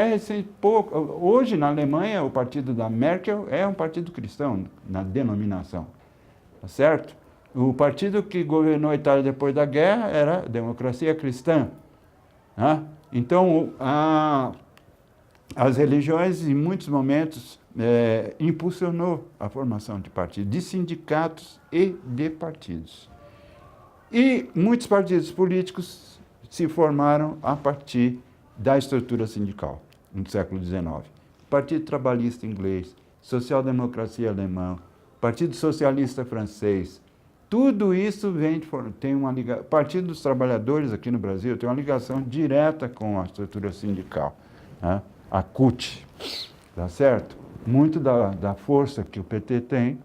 recente, hoje na Alemanha, o partido da Merkel é um partido cristão, na denominação, tá certo? O partido que governou a Itália depois da guerra era a Democracia Cristã, né? Então, as religiões, em muitos momentos, impulsionou a formação de partidos, de sindicatos e de partidos. E muitos partidos políticos se formaram a partir da estrutura sindical, no século XIX. Partido Trabalhista Inglês, Social-Democracia Alemã, Partido Socialista Francês, tudo isso tem uma ligação. Partido dos Trabalhadores aqui no Brasil tem uma ligação direta com a estrutura sindical, né? A CUT, tá certo? Muito da força que o PT tem,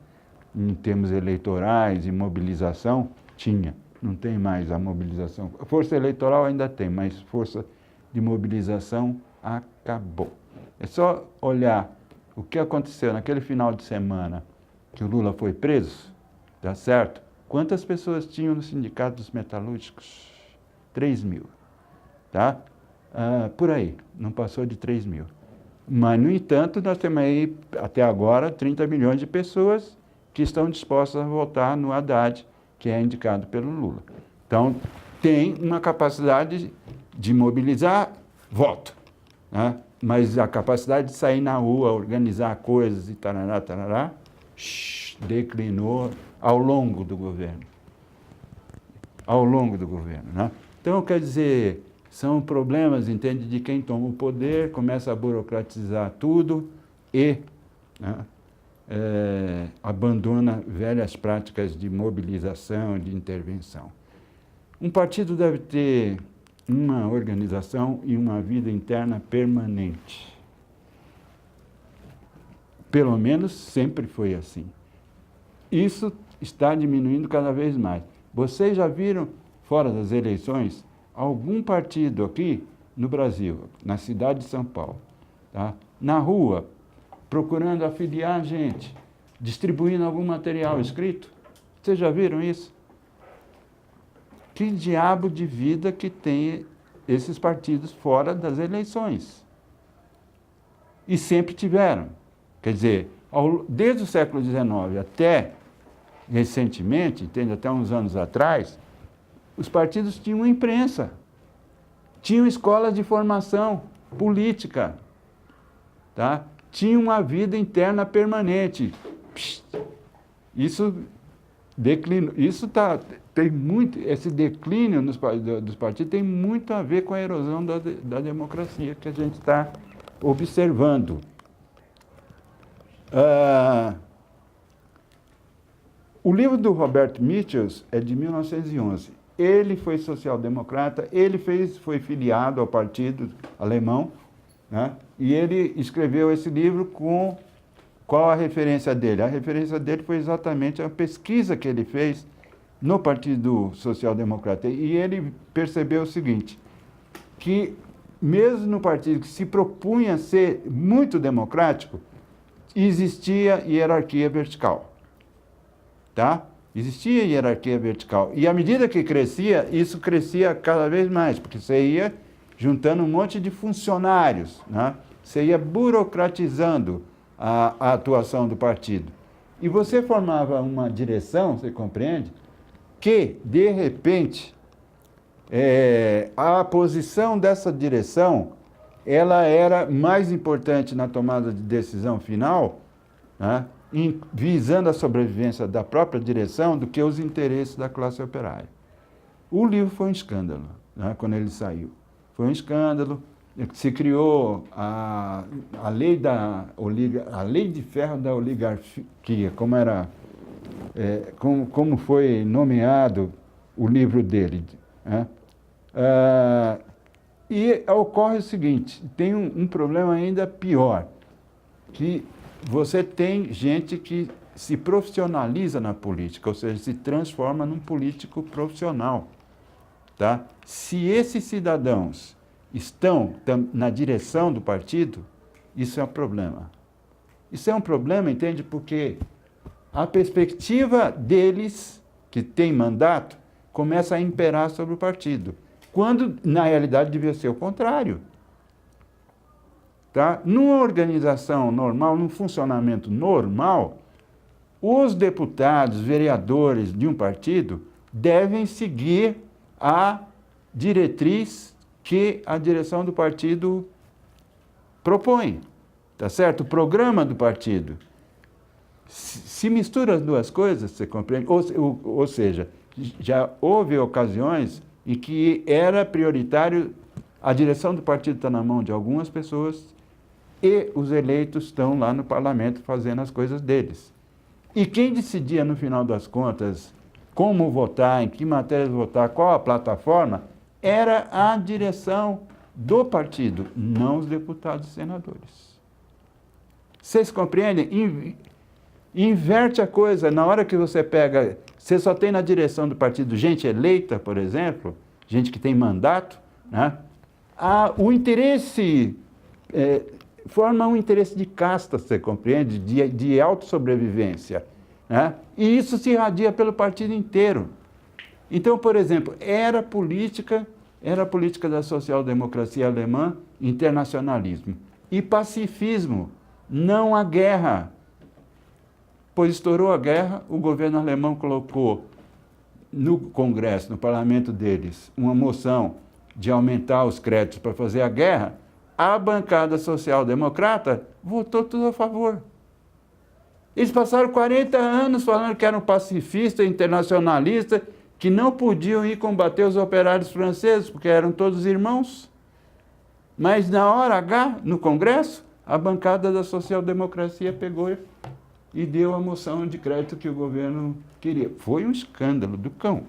em termos eleitorais e mobilização, tinha. Não tem mais a mobilização. Força eleitoral ainda tem, mas força de mobilização acabou. É só olhar o que aconteceu naquele final de semana que o Lula foi preso, tá certo? Quantas pessoas tinham no Sindicato dos Metalúrgicos? 3.000. Tá? Por aí, não passou de 3.000. Mas, no entanto, nós temos aí, até agora, 30 milhões de pessoas que estão dispostas a votar no Haddad, que é indicado pelo Lula. Então, tem uma capacidade de mobilizar voto, né? Mas a capacidade de sair na rua, organizar coisas e tarará, tarará, declinou ao longo do governo. Ao longo do governo, né? Então, quer dizer, são problemas, entende, de quem toma o poder, começa a burocratizar tudo e, né, abandona velhas práticas de mobilização, de intervenção. Um partido deve ter uma organização e uma vida interna permanente. Pelo menos sempre foi assim. Isso está diminuindo cada vez mais. Vocês já viram, fora das eleições, algum partido aqui no Brasil, na cidade de São Paulo, tá, na rua, procurando afiliar gente, distribuindo algum material escrito? Vocês já viram isso? Que diabo de vida que tem esses partidos fora das eleições? E sempre tiveram. Quer dizer, desde o século XIX até recentemente, entende, até uns anos atrás, os partidos tinham imprensa, tinham escolas de formação política, tá? Tinham uma vida interna permanente. Isso declínio, tem muito, esse declínio dos partidos tem muito a ver com a erosão da democracia que a gente está observando. O livro do Robert Michels é de 1911. Ele foi social-democrata, foi filiado ao partido alemão, né? E ele escreveu esse livro com... Qual a referência dele? A referência dele foi exatamente a pesquisa que ele fez no Partido Social-Democrata. E ele percebeu o seguinte, que mesmo no partido que se propunha ser muito democrático, existia hierarquia vertical. Tá? Existia hierarquia vertical. E à medida que crescia, isso crescia cada vez mais, porque você ia juntando um monte de funcionários, né? Você ia burocratizando a atuação do partido. E você formava uma direção, você compreende, que, de repente, a posição dessa direção, ela era mais importante na tomada de decisão final, né, visando a sobrevivência da própria direção, do que os interesses da classe operária. O livro foi um escândalo, né, quando ele saiu. Foi um escândalo. Se criou a lei de ferro da oligarquia, como foi nomeado o livro dele, né? E ocorre o seguinte, tem um problema ainda pior, que você tem gente que se profissionaliza na política, ou seja, se transforma num político profissional, tá? Se esses cidadãos estão na direção do partido, isso é um problema. Isso é um problema, entende? Porque a perspectiva deles, que tem mandato, começa a imperar sobre o partido, quando, na realidade, devia ser o contrário. Tá? Numa organização normal, num funcionamento normal, os deputados, vereadores de um partido devem seguir a diretriz que a direção do partido propõe, tá certo? O programa do partido. Se mistura as duas coisas, você compreende? Ou seja, já houve ocasiões em que era prioritário, a direção do partido está na mão de algumas pessoas e os eleitos estão lá no parlamento fazendo as coisas deles. E quem decidia, no final das contas, como votar, em que matérias votar, qual a plataforma, era a direção do partido, não os deputados e senadores. Vocês compreendem? Inverte a coisa. Na hora que você pega... Você só tem na direção do partido gente eleita, por exemplo, gente que tem mandato, né? O interesse... forma um interesse de casta, você compreende? De autossobrevivência. né? E isso se irradia pelo partido inteiro. Então, por exemplo, era a política da social-democracia alemã, internacionalismo. E pacifismo, não a guerra. Pois estourou a guerra, o governo alemão colocou no Congresso, no parlamento deles, uma moção de aumentar os créditos para fazer a guerra. A bancada social-democrata votou tudo a favor. Eles passaram 40 anos falando que eram pacifistas, internacionalistas, que não podiam ir combater os operários franceses, porque eram todos irmãos. Mas na hora H, no Congresso, a bancada da social-democracia pegou e deu a moção de crédito que o governo queria. Foi um escândalo do cão.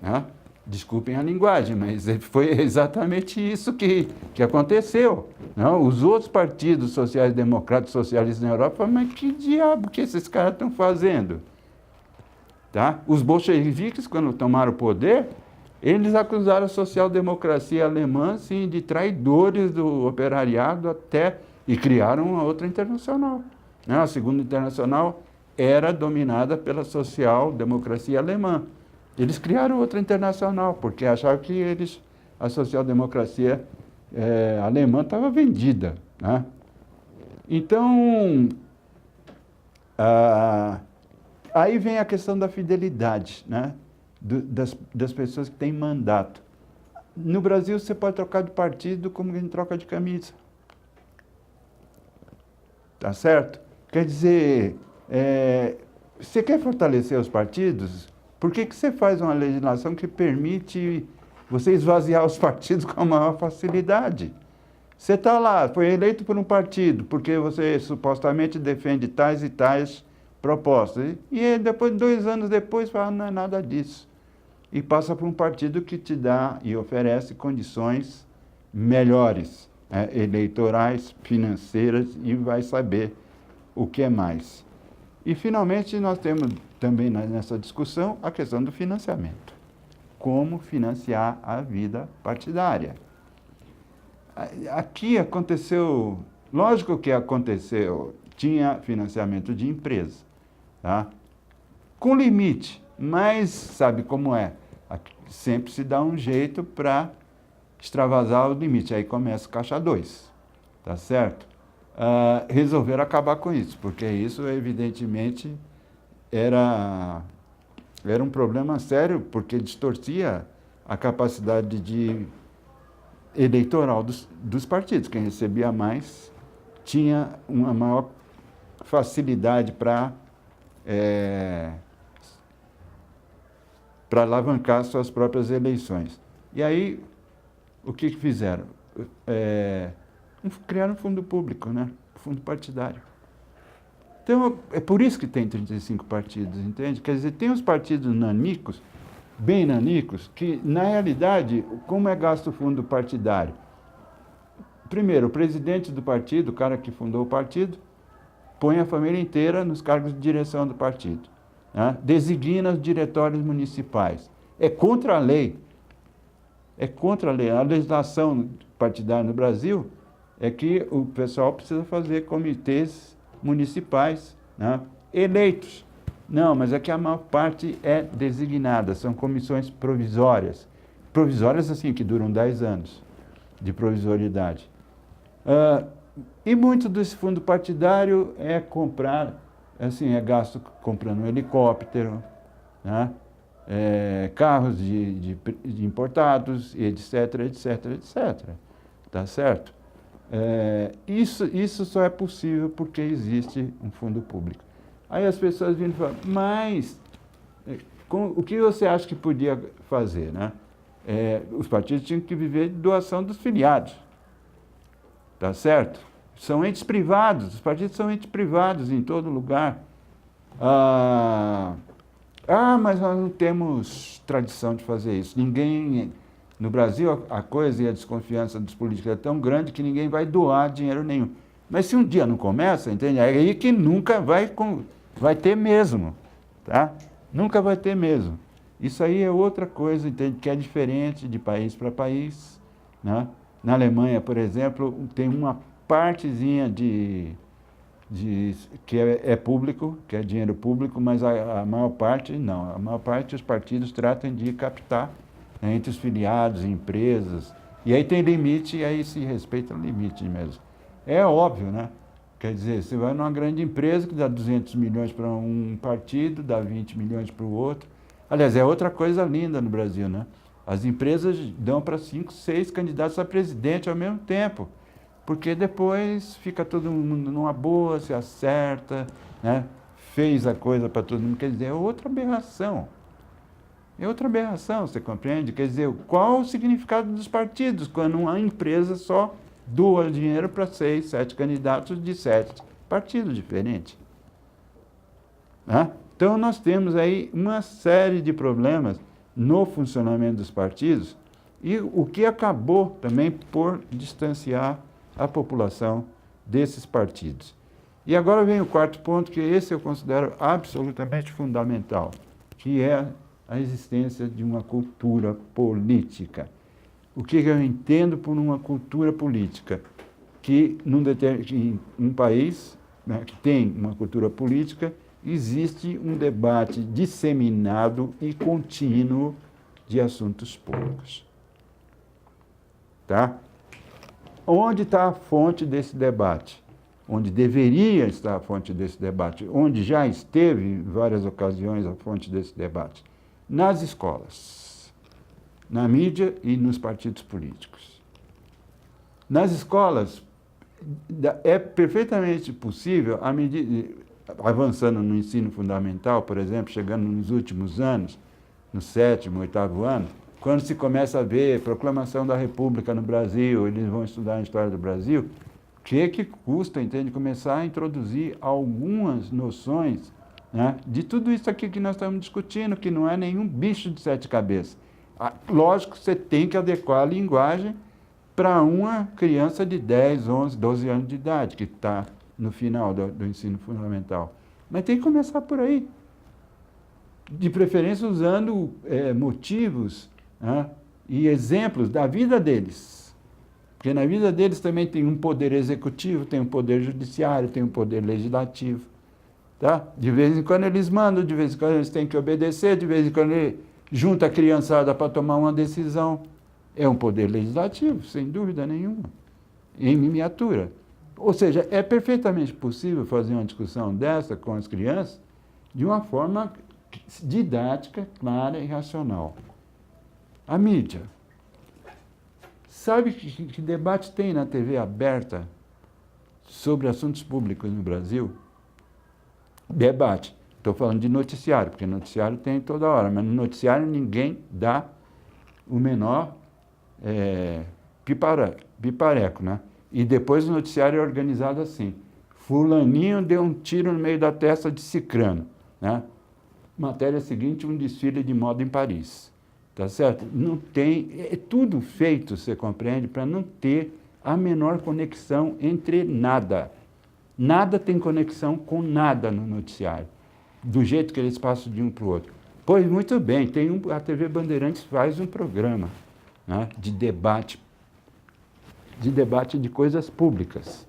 Né? Desculpem a linguagem, mas foi exatamente isso que aconteceu. Não? Os outros partidos sociais-democratas, socialistas na Europa, falaram, mas que diabo que esses caras estão fazendo? Tá? Os bolcheviques, quando tomaram o poder, eles acusaram a social-democracia alemã assim, de traidores do operariado e criaram uma outra internacional. A Segunda Internacional era dominada pela social-democracia alemã. Eles criaram outra internacional, porque achavam que a social-democracia alemã estava vendida. Né? Então, aí vem a questão da fidelidade, né? Das pessoas que têm mandato. No Brasil, você pode trocar de partido como quem troca de camisa. Tá certo? Quer dizer, você quer fortalecer os partidos? Por que você faz uma legislação que permite você esvaziar os partidos com a maior facilidade? Você está lá, foi eleito por um partido, porque você supostamente defende tais e tais propostas. E depois, 2 anos depois, fala, não é nada disso. E passa para um partido que te dá e oferece condições melhores, eleitorais, financeiras, e vai saber o que é mais. E, finalmente, nós temos também nessa discussão a questão do financiamento. Como financiar a vida partidária. Aqui aconteceu, lógico que aconteceu, tinha financiamento de empresa, tá? Com limite, mas sabe como é? Sempre se dá um jeito para extravasar o limite, aí começa o caixa 2, tá certo? Resolveram acabar com isso, porque isso, evidentemente, era um problema sério, porque distorcia a capacidade eleitoral dos partidos. Quem recebia mais tinha uma maior facilidade para alavancar suas próprias eleições. E aí, o que fizeram? Criaram um fundo público, né? Fundo partidário. Então, é por isso que tem 35 partidos, entende? Quer dizer, tem os partidos nanicos, bem nanicos, que, na realidade, como é gasto o fundo partidário? Primeiro, o presidente do partido, o cara que fundou o partido, põe a família inteira nos cargos de direção do partido. Né? Designa os diretórios municipais. É contra a lei. É contra a lei. A legislação partidária no Brasil é que o pessoal precisa fazer comitês municipais, né? Eleitos. Não, mas é que a maior parte é designada, são comissões provisórias. Provisórias, assim, que duram 10 anos de provisoriedade. E muito desse fundo partidário é comprar, assim, é gasto comprando um helicóptero, né? Carros de importados, etc, etc, etc. Tá certo? Isso só é possível porque existe um fundo público. Aí as pessoas vêm e falam, mas o que você acha que podia fazer? Né? Os partidos tinham que viver de doação dos filiados. Tá certo? São entes privados, os partidos são entes privados em todo lugar. Mas nós não temos tradição de fazer isso. No Brasil, a coisa e a desconfiança dos políticos é tão grande que ninguém vai doar dinheiro nenhum. Mas se um dia não começa, entende? É aí que nunca vai ter mesmo, tá? Nunca vai ter mesmo. Isso aí é outra coisa, entende? Que é diferente de país para país, né? Na Alemanha, por exemplo, tem uma partezinha que é público, que é dinheiro público, mas a maior parte não. A maior parte os partidos tratam de captar, né, entre os filiados, empresas, e aí tem limite, e aí se respeita o limite mesmo. É óbvio, né? Quer dizer, você vai numa grande empresa que dá 200 milhões para um partido, dá 20 milhões para o outro. Aliás, é outra coisa linda no Brasil, né? As empresas dão para 5, 6 candidatos a presidente ao mesmo tempo, porque depois fica todo mundo numa boa, se acerta, né? Fez a coisa para todo mundo. Quer dizer, é outra aberração. É outra aberração, você compreende? Quer dizer, qual o significado dos partidos quando uma empresa só doa dinheiro para 6, 7 candidatos de 7 partidos diferentes? Né? Então, nós temos aí uma série de problemas no funcionamento dos partidos e o que acabou também por distanciar a população desses partidos. E agora vem o quarto ponto, que esse eu considero absolutamente fundamental, que é a existência de uma cultura política. O que eu entendo por uma cultura política? Que em um país, né, que tem uma cultura política, existe um debate disseminado e contínuo de assuntos públicos. Tá? Onde está a fonte desse debate? Onde deveria estar a fonte desse debate? Onde já esteve, em várias ocasiões, a fonte desse debate? Nas escolas, na mídia e nos partidos políticos. Nas escolas, é perfeitamente possível, avançando no ensino fundamental, por exemplo, chegando nos últimos anos, no 7º, 8º ano, quando se começa a ver proclamação da República no Brasil, eles vão estudar a história do Brasil, o que custa, entende, começar a introduzir algumas noções, né, de tudo isso aqui que nós estamos discutindo, que não é nenhum bicho de 7 cabeças. Lógico que você tem que adequar a linguagem para uma criança de 10, 11, 12 anos de idade, que está no final do ensino fundamental. Mas tem que começar por aí. De preferência usando motivos, né, e exemplos da vida deles. Porque na vida deles também tem um poder executivo, tem um poder judiciário, tem um poder legislativo. Tá? De vez em quando eles mandam, de vez em quando eles têm que obedecer, de vez em quando ele junta a criançada para tomar uma decisão. É um poder legislativo, sem dúvida nenhuma, em miniatura. Ou seja, é perfeitamente possível fazer uma discussão dessa com as crianças de uma forma didática, clara e racional. A mídia. Sabe que debate tem na TV aberta sobre assuntos públicos no Brasil? Debate. Estou falando de noticiário, porque noticiário tem toda hora, mas no noticiário ninguém dá o menor pipareco, né? E depois o noticiário é organizado assim. Fulaninho deu um tiro no meio da testa de cicrano, né? Matéria seguinte, um desfile de moda em Paris. Tá certo? Não tem... É tudo feito, você compreende, para não ter a menor conexão entre nada. Nada tem conexão com nada no noticiário, do jeito que eles passam de um para o outro. Pois muito bem, a TV Bandeirantes faz um programa, né, de debate de coisas públicas.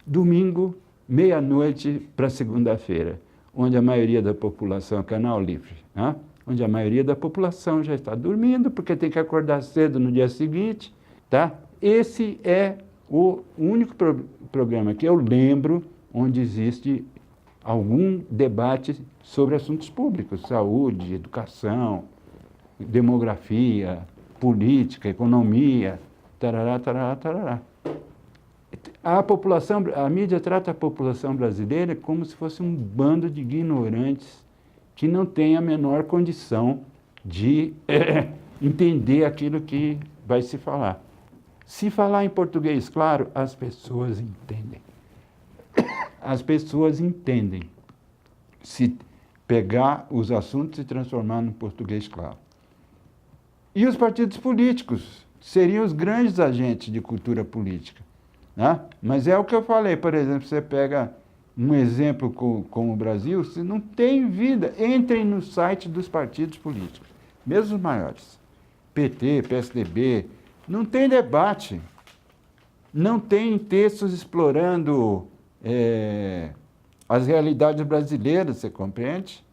Domingo, meia-noite para segunda-feira, onde a maioria da população, canal livre, né, onde a maioria da população já está dormindo, porque tem que acordar cedo no dia seguinte. Tá? Esse é o único programa que eu lembro onde existe algum debate sobre assuntos públicos, saúde, educação, demografia, política, economia, tarará, tarará, tarará. A mídia trata a população brasileira como se fosse um bando de ignorantes que não tem a menor condição de entender aquilo que vai se falar. Se falar em português claro, as pessoas entendem. As pessoas entendem. Se pegar os assuntos e transformar no português claro. E os partidos políticos seriam os grandes agentes de cultura política, né? Mas é o que eu falei, por exemplo, você pega um exemplo como o Brasil, se não tem vida, entrem no site dos partidos políticos, mesmo os maiores, PT, PSDB, não tem debate, não tem textos explorando as realidades brasileiras, você compreende?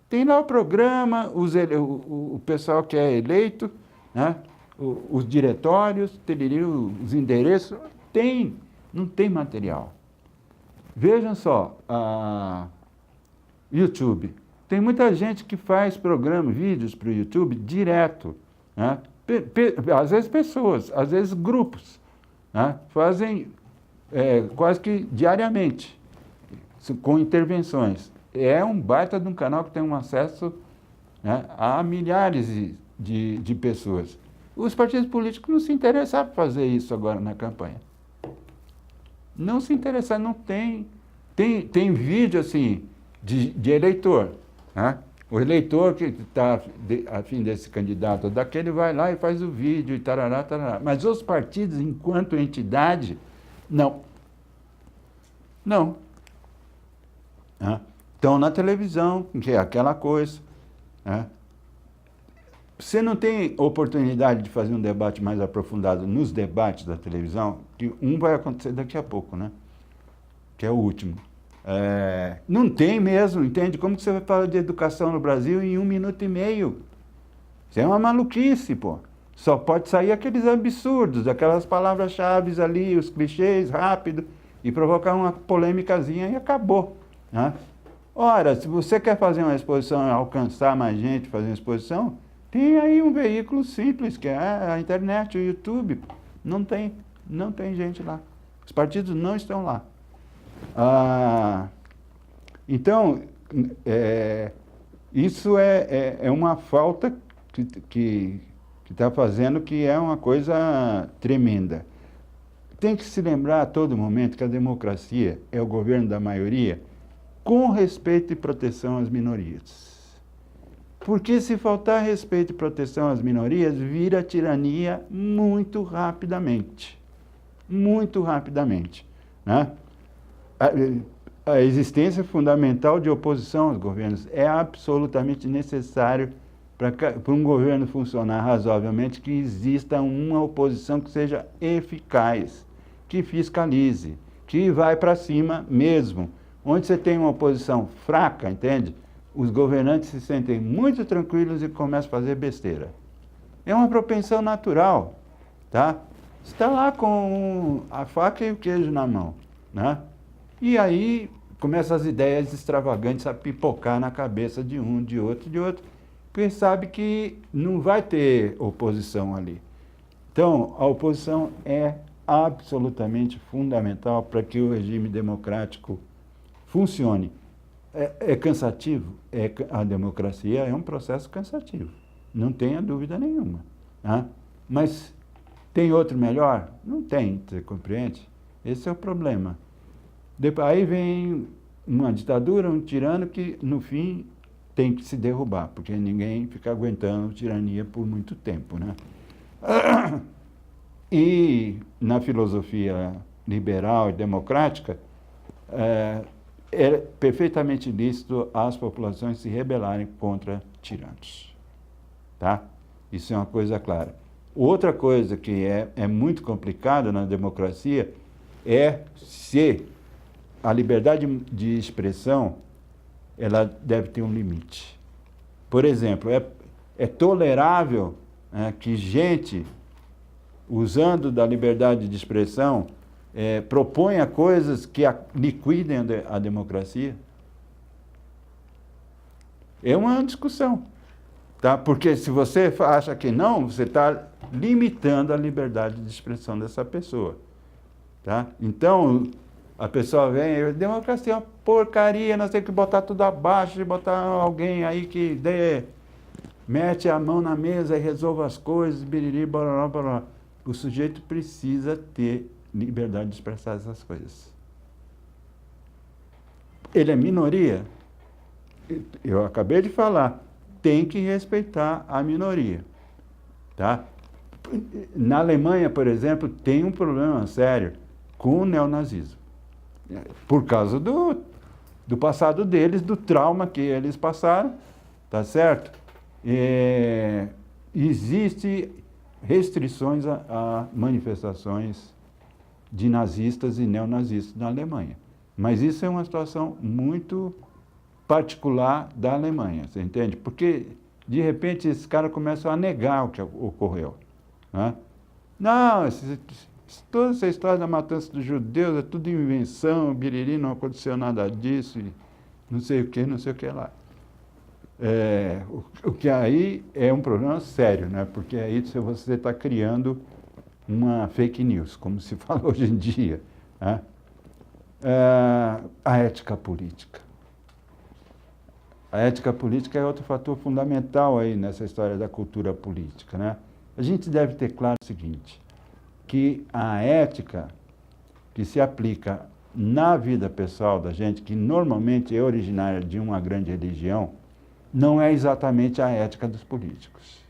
Tem lá o programa, o pessoal que é eleito, né? Os diretórios, os endereços, não tem material. Vejam só, YouTube. Tem muita gente que faz vídeos para o YouTube direto, né? Às vezes pessoas, às vezes grupos, né? Fazem quase que diariamente, com intervenções. É um baita de um canal que tem um acesso, né, a milhares de pessoas. Os partidos políticos não se interessaram por fazer isso agora na campanha. Não se interessaram, não tem. Tem vídeo assim de eleitor, né? O eleitor que está a fim desse candidato ou daquele vai lá e faz o vídeo e tarará, tarará. Mas os partidos, enquanto entidade, não. Não. Estão na televisão, que é aquela coisa. Né? Você não tem oportunidade de fazer um debate mais aprofundado nos debates da televisão, que um vai acontecer daqui a pouco, né? Que é o último. Não tem mesmo, entende? Como que você vai falar de educação no Brasil em 1 minuto e meio? Isso é uma maluquice, pô. Só pode sair aqueles absurdos, aquelas palavras-chave ali, os clichês, rápido, e provocar uma polêmicazinha e acabou. Né? Ora, se você quer fazer uma exposição e alcançar mais gente, fazer uma exposição, tem aí um veículo simples, que é a internet, o YouTube. Não tem gente lá. Os partidos não estão lá. Então, isso é uma falta que está fazendo, que é uma coisa tremenda. Tem que se lembrar a todo momento que a democracia é o governo da maioria, com respeito e proteção às minorias. Porque se faltar respeito e proteção às minorias, vira tirania muito rapidamente. Muito rapidamente. Né? A existência fundamental de oposição aos governos é absolutamente necessário para um governo funcionar razoavelmente, que exista uma oposição que seja eficaz, que fiscalize, que vai para cima mesmo. Onde você tem uma oposição fraca, entende? Os governantes se sentem muito tranquilos e começam a fazer besteira. É uma propensão natural, tá? Você está lá com a faca e o queijo na mão, né? E aí começam as ideias extravagantes a pipocar na cabeça de um, de outro, porque sabe que não vai ter oposição ali. Então, a oposição é absolutamente fundamental para que o regime democrático funcione. É cansativo? A democracia é um processo cansativo, não tenha dúvida nenhuma. Né? Mas tem outro melhor? Não tem, você compreende? Esse é o problema. Aí vem uma ditadura, um tirano que, no fim, tem que se derrubar, porque ninguém fica aguentando tirania por muito tempo. Né? E, na filosofia liberal e democrática, é perfeitamente lícito as populações se rebelarem contra tiranos. Tá? Isso é uma coisa clara. Outra coisa que é muito complicada na democracia é se a liberdade de expressão ela deve ter um limite. Por exemplo, é tolerável, né, que gente, usando da liberdade de expressão, proponha coisas que liquidem a democracia? É uma discussão. Tá? Porque se você acha que não, você está limitando a liberdade de expressão dessa pessoa. Tá? Então, a pessoa vem, democracia é uma porcaria, nós temos que botar tudo abaixo e botar alguém aí que mete a mão na mesa e resolva as coisas, biriri, bororó, bororó. O sujeito precisa ter liberdade de expressar essas coisas. Ele é minoria? Eu acabei de falar, tem que respeitar a minoria. Tá? Na Alemanha, por exemplo, tem um problema sério com o neonazismo. Por causa do passado deles, do trauma que eles passaram, tá certo? Existem restrições a manifestações de nazistas e neonazistas na Alemanha. Mas isso é uma situação muito particular da Alemanha, você entende? Porque, de repente, esses caras começam a negar o que ocorreu. Né? Não, toda essa história da matança dos judeus é tudo invenção, biriri, não aconteceu nada disso, e não sei o que lá. O que aí é um problema sério, né? Porque aí você está criando uma fake news, como se fala hoje em dia. Né? A ética política. A ética política é outro fator fundamental aí nessa história da cultura política. Né? A gente deve ter claro o seguinte, que a ética que se aplica na vida pessoal da gente, que normalmente é originária de uma grande religião, não é exatamente a ética dos políticos.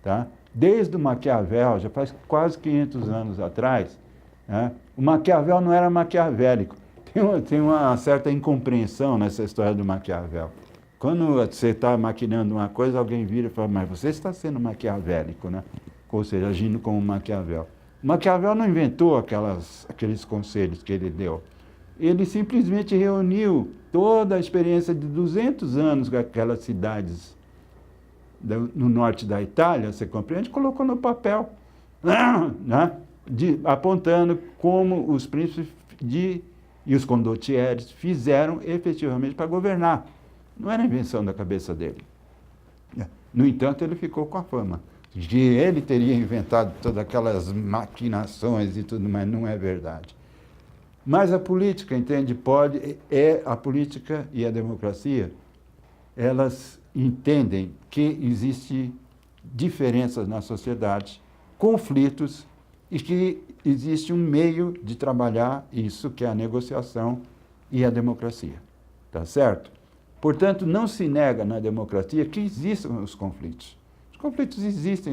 Tá? Desde o Maquiavel, já faz quase 500 anos atrás, né, o Maquiavel não era maquiavélico. Tem uma certa incompreensão nessa história do Maquiavel. Quando você está maquinando uma coisa, alguém vira e fala, mas você está sendo maquiavélico, né? Ou seja, agindo como Maquiavel. Maquiavel não inventou aqueles conselhos que ele deu. Ele simplesmente reuniu toda a experiência de 200 anos com aquelas cidades no norte da Itália, você compreende? Colocou no papel, né? Apontando como os príncipes e os condottieri fizeram efetivamente para governar. Não era invenção da cabeça dele. No entanto, ele ficou com a fama de que ele teria inventado todas aquelas maquinações e tudo, mas não é verdade. Mas a política, entende, a política e a democracia, elas entendem que existem diferenças na sociedade, conflitos, e que existe um meio de trabalhar isso, que é a negociação e a democracia. Tá certo? Portanto, não se nega na democracia que existem os conflitos. Os conflitos existem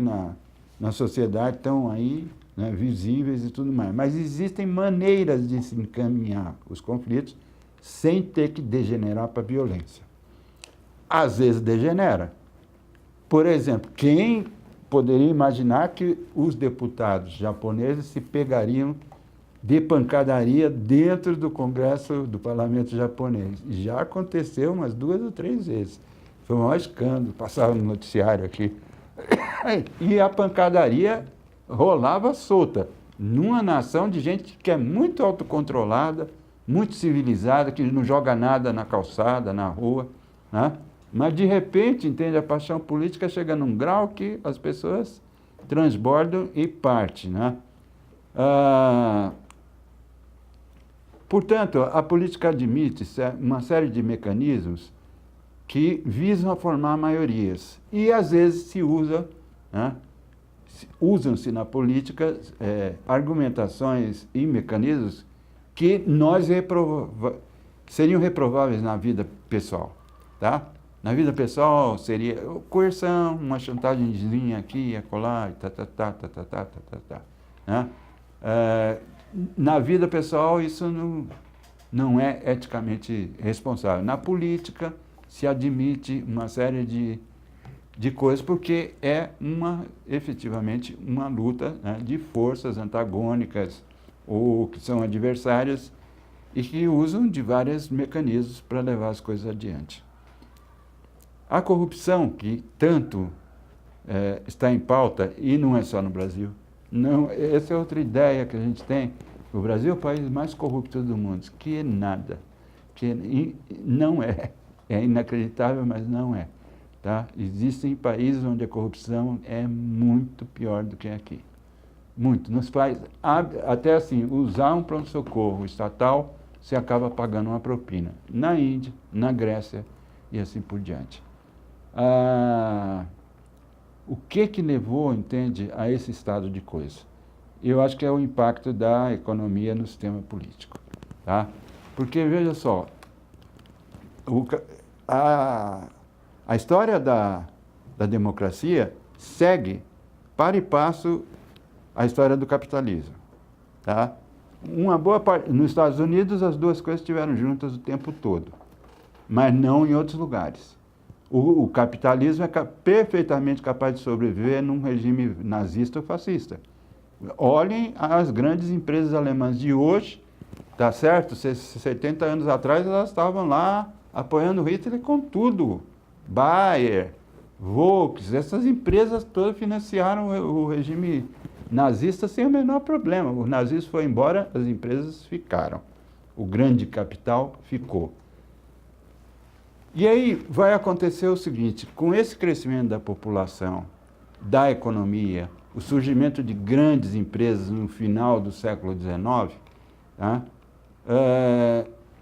na sociedade, estão aí, né, visíveis e tudo mais. Mas existem maneiras de se encaminhar os conflitos sem ter que degenerar para a violência. Às vezes degenera. Por exemplo, quem poderia imaginar que os deputados japoneses se pegariam de pancadaria dentro do Congresso do Parlamento japonês? Já aconteceu umas 2 ou 3 vezes. Foi o maior escândalo, passava no noticiário aqui. E a pancadaria rolava solta, numa nação de gente que é muito autocontrolada, muito civilizada, que não joga nada na calçada, na rua, né? Mas, de repente, entende, a paixão política chega num grau que as pessoas transbordam e partem, né? Portanto, a política admite uma série de mecanismos que visam a formar maiorias. E, às vezes, né, usam-se na política argumentações e mecanismos que seriam reprováveis na vida pessoal. Tá? Na vida pessoal seria coerção, uma chantagemzinha aqui, acolá, né? Na vida pessoal, isso não é eticamente responsável. Na política, se admite uma série de coisas, porque é efetivamente uma luta, né, de forças antagônicas ou que são adversárias e que usam de vários mecanismos para levar as coisas adiante. A corrupção, que tanto está em pauta, e não é só no Brasil, não, essa é outra ideia que a gente tem. O Brasil é o país mais corrupto do mundo, que é nada, não é. É inacreditável, mas não é. Tá? Existem países onde a corrupção é muito pior do que aqui. Muito. Nos países, até assim, usar um pronto-socorro estatal, você acaba pagando uma propina. Na Índia, na Grécia e assim por diante. O que levou, entende, a esse estado de coisa? Eu acho que é o impacto da economia no sistema político. Tá? Porque, veja só, a história da democracia segue para e passo a história do capitalismo. Tá? Uma boa parte, nos Estados Unidos, as duas coisas estiveram juntas o tempo todo, mas não em outros lugares. O capitalismo é perfeitamente capaz de sobreviver num regime nazista ou fascista. Olhem as grandes empresas alemãs de hoje, tá certo? 70 anos atrás elas estavam lá apoiando o Hitler com tudo. Bayer, Volks, essas empresas todas financiaram o regime nazista sem o menor problema. O nazismo foi embora, as empresas ficaram. O grande capital ficou. E aí vai acontecer o seguinte, com esse crescimento da população, da economia, o surgimento de grandes empresas no final do século XIX, tá?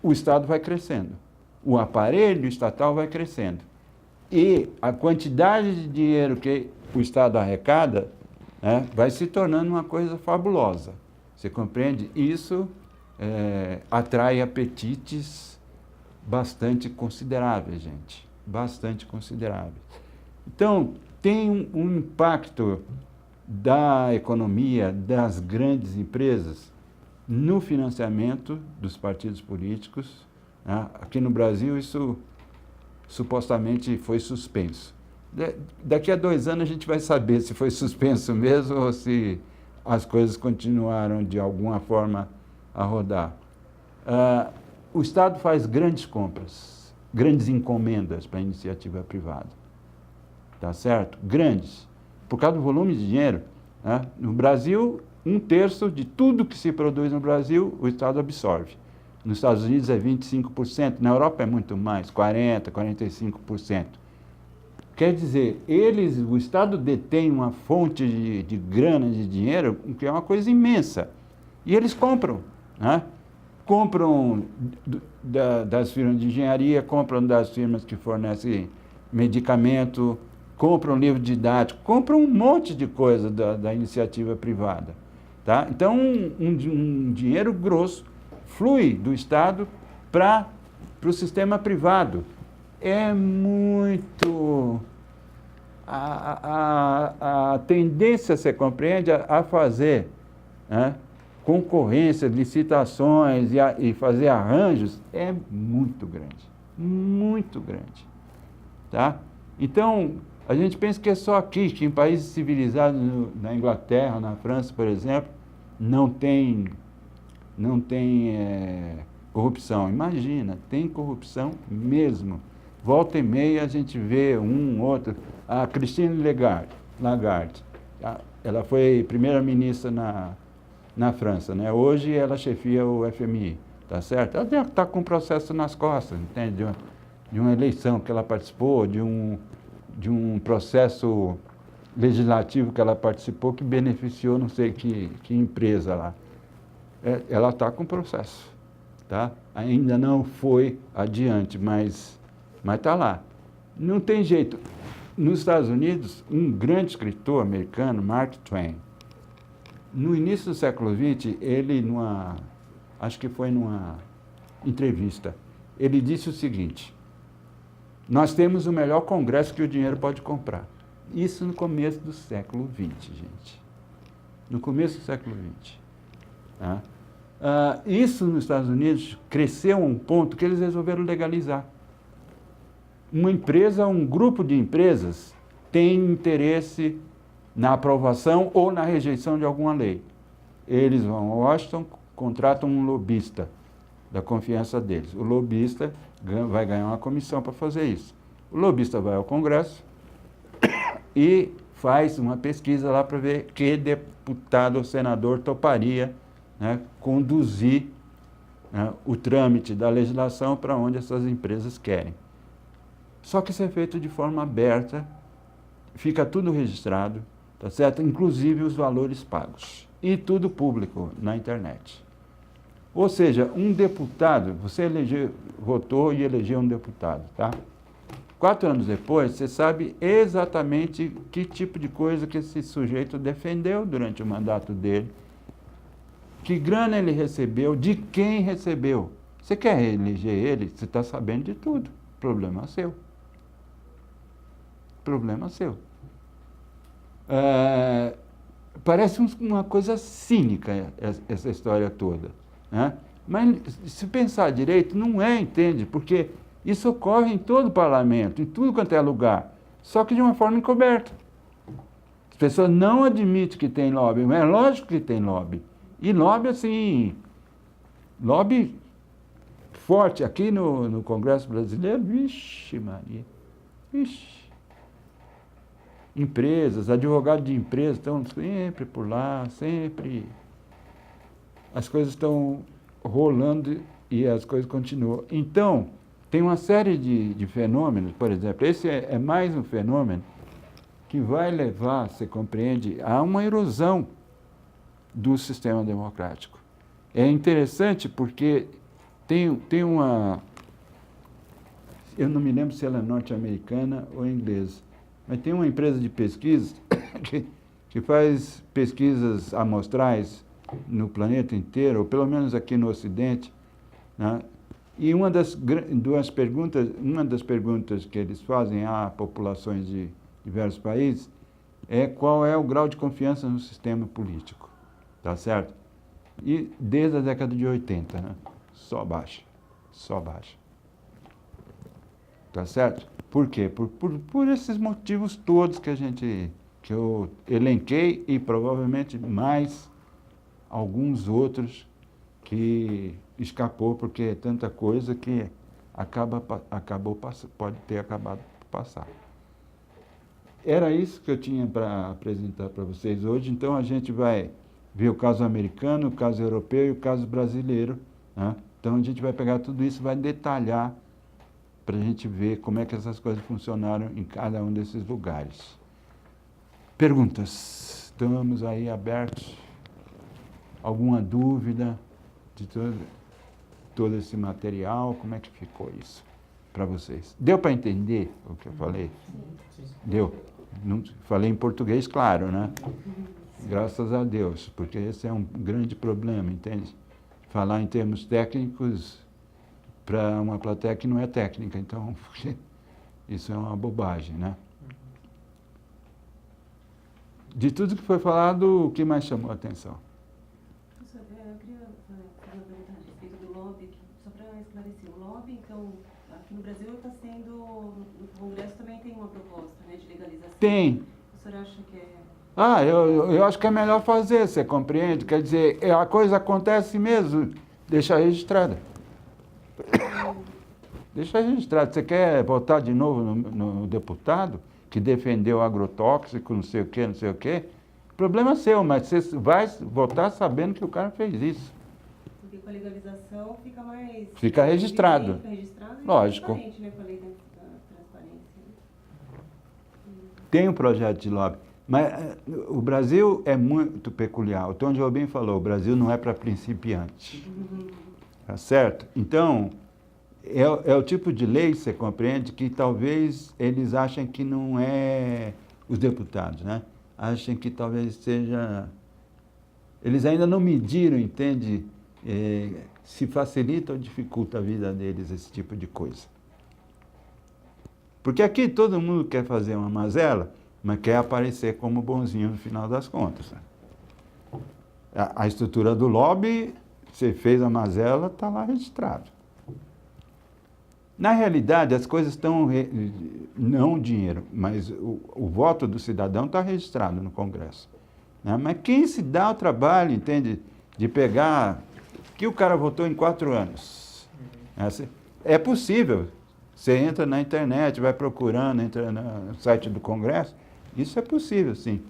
O Estado vai crescendo, o aparelho estatal vai crescendo. E a quantidade de dinheiro que o Estado arrecada, né, vai se tornando uma coisa fabulosa. Você compreende? Isso atrai apetites bastante consideráveis, gente. Bastante consideráveis. Então, tem um impacto da economia, das grandes empresas, no financiamento dos partidos políticos. Né? Aqui no Brasil, isso supostamente foi suspenso. Daqui a 2 anos a gente vai saber se foi suspenso mesmo ou se as coisas continuaram de alguma forma a rodar. O Estado faz grandes compras, grandes encomendas para a iniciativa privada. Tá certo? Grandes. Por causa do volume de dinheiro, né? No Brasil, 1/3 de tudo que se produz no Brasil, o Estado absorve. Nos Estados Unidos é 25%, na Europa é muito mais, 40%, 45%. Quer dizer, o Estado detém uma fonte de grana, de dinheiro, que é uma coisa imensa. E eles compram, né? Compram das firmas de engenharia, compram das firmas que fornecem medicamento, compram livro didático, compram um monte de coisa da iniciativa privada. Tá? Então, um dinheiro grosso flui do Estado para o sistema privado. É muito... A tendência, você compreende, a fazer, né, concorrência, licitações e fazer arranjos é muito grande. Muito grande. Tá? Então, a gente pensa que é só aqui, que em países civilizados, na Inglaterra, na França, por exemplo, não tem corrupção. Imagina, tem corrupção mesmo. Volta e meia a gente vê outro. A Christine Lagarde, ela foi primeira-ministra na França, né? Hoje ela chefia o FMI, tá certo? Ela deve estar com um processo nas costas, entende? De uma eleição que ela participou, de um processo legislativo que ela participou que beneficiou não sei que empresa lá. Ela está com processo, tá? Ainda não foi adiante, mas está lá. Não tem jeito. Nos Estados Unidos, um grande escritor americano, Mark Twain, no início do século XX, ele, acho que foi numa entrevista, ele disse o seguinte: nós temos o melhor congresso que o dinheiro pode comprar. Isso no começo do século XX, gente. No começo do século XX. Tá? Isso nos Estados Unidos cresceu a um ponto que eles resolveram legalizar. Uma empresa, um grupo de empresas tem interesse na aprovação ou na rejeição de alguma lei. Eles vão a Washington, contratam um lobista da confiança deles. O lobista vai ganhar uma comissão para fazer isso. O lobista vai ao Congresso e faz uma pesquisa lá para ver que deputado ou senador toparia, né, conduzir, né, o trâmite da legislação para onde essas empresas querem. Só que isso é feito de forma aberta, fica tudo registrado, tá certo? Inclusive os valores pagos. E tudo público na internet. Ou seja, um deputado, você votou e elegeu um deputado, tá? 4 anos depois, você sabe exatamente que tipo de coisa que esse sujeito defendeu durante o mandato dele, que grana ele recebeu, de quem recebeu. Você quer eleger ele, você está sabendo de tudo. Problema seu. Problema seu. Parece uma coisa cínica essa história toda, né? Mas se pensar direito, não é, entende? Porque isso ocorre em todo o parlamento, em tudo quanto é lugar, só que de uma forma encoberta. As pessoas não admitem que tem lobby, mas é lógico que tem lobby. E lobby, assim, Lobby forte. Aqui no Congresso Brasileiro, vixe Maria, vixe. Empresas, advogados de empresas estão sempre por lá, sempre. As coisas estão rolando e as coisas continuam. Então, tem uma série de fenômenos, por exemplo, esse é mais um fenômeno que vai levar, você compreende, a uma erosão do sistema democrático. É interessante porque tem uma... Eu não me lembro se ela é norte-americana ou inglesa, mas tem uma empresa de pesquisa que faz pesquisas amostrais no planeta inteiro, ou pelo menos aqui no Ocidente, né? E uma das perguntas que eles fazem a populações de diversos países é qual é o grau de confiança no sistema político, tá certo? E desde a década de 80, né? Só baixa, tá certo? Por quê? Por esses motivos todos que eu elenquei e provavelmente mais alguns outros que escapou, porque é tanta coisa que pode ter acabado por passar. Era isso que eu tinha para apresentar para vocês hoje, então a gente vai ver o caso americano, o caso europeu e o caso brasileiro, né? Então a gente vai pegar tudo isso e vai detalhar para a gente ver como é que essas coisas funcionaram em cada um desses lugares. Perguntas? Estamos aí abertos? Alguma dúvida de todo esse material? Como é que ficou isso para vocês? Deu para entender o que eu falei? Deu? Não, falei em português, claro, né? Graças a Deus, porque esse é um grande problema, entende? Falar em termos técnicos para uma plateia que não é técnica, então isso é uma bobagem, né? De tudo que foi falado, o que mais chamou a atenção? Professor, eu queria fazer uma pergunta a respeito do lobby, só para esclarecer. O lobby, então, aqui no Brasil está sendo, no Congresso também tem uma proposta, né, de legalização. Tem. O senhor acha que é... Eu acho que é melhor fazer, você compreende? Quer dizer, a coisa acontece mesmo, deixa registrada. Deixa registrado. Você quer votar de novo no deputado que defendeu agrotóxico, não sei o quê? Problema seu, mas você vai votar sabendo que o cara fez isso. Porque com a legalização fica mais... Fica registrado. Fica registrado e lógico. transparente, né, com a lei da transparência. Tem um projeto de lobby. Mas o Brasil é muito peculiar. O Tom Jobim falou, o Brasil não é para principiante. Tá certo? Então, é o tipo de lei, você compreende, que talvez eles achem que não é os deputados, né? Achem que talvez seja... Eles ainda não mediram, entende? Se facilita ou dificulta a vida deles esse tipo de coisa. Porque aqui todo mundo quer fazer uma mazela, mas quer aparecer como bonzinho no final das contas. Né? A estrutura do lobby, você fez a mazela, está lá registrado. Na realidade, as coisas estão, não o dinheiro, mas o voto do cidadão está registrado no Congresso. Né? Mas quem se dá o trabalho, entende, de pegar, que o cara votou em 4 anos. É possível. Você entra na internet, vai procurando, entra no site do Congresso, isso é possível, sim.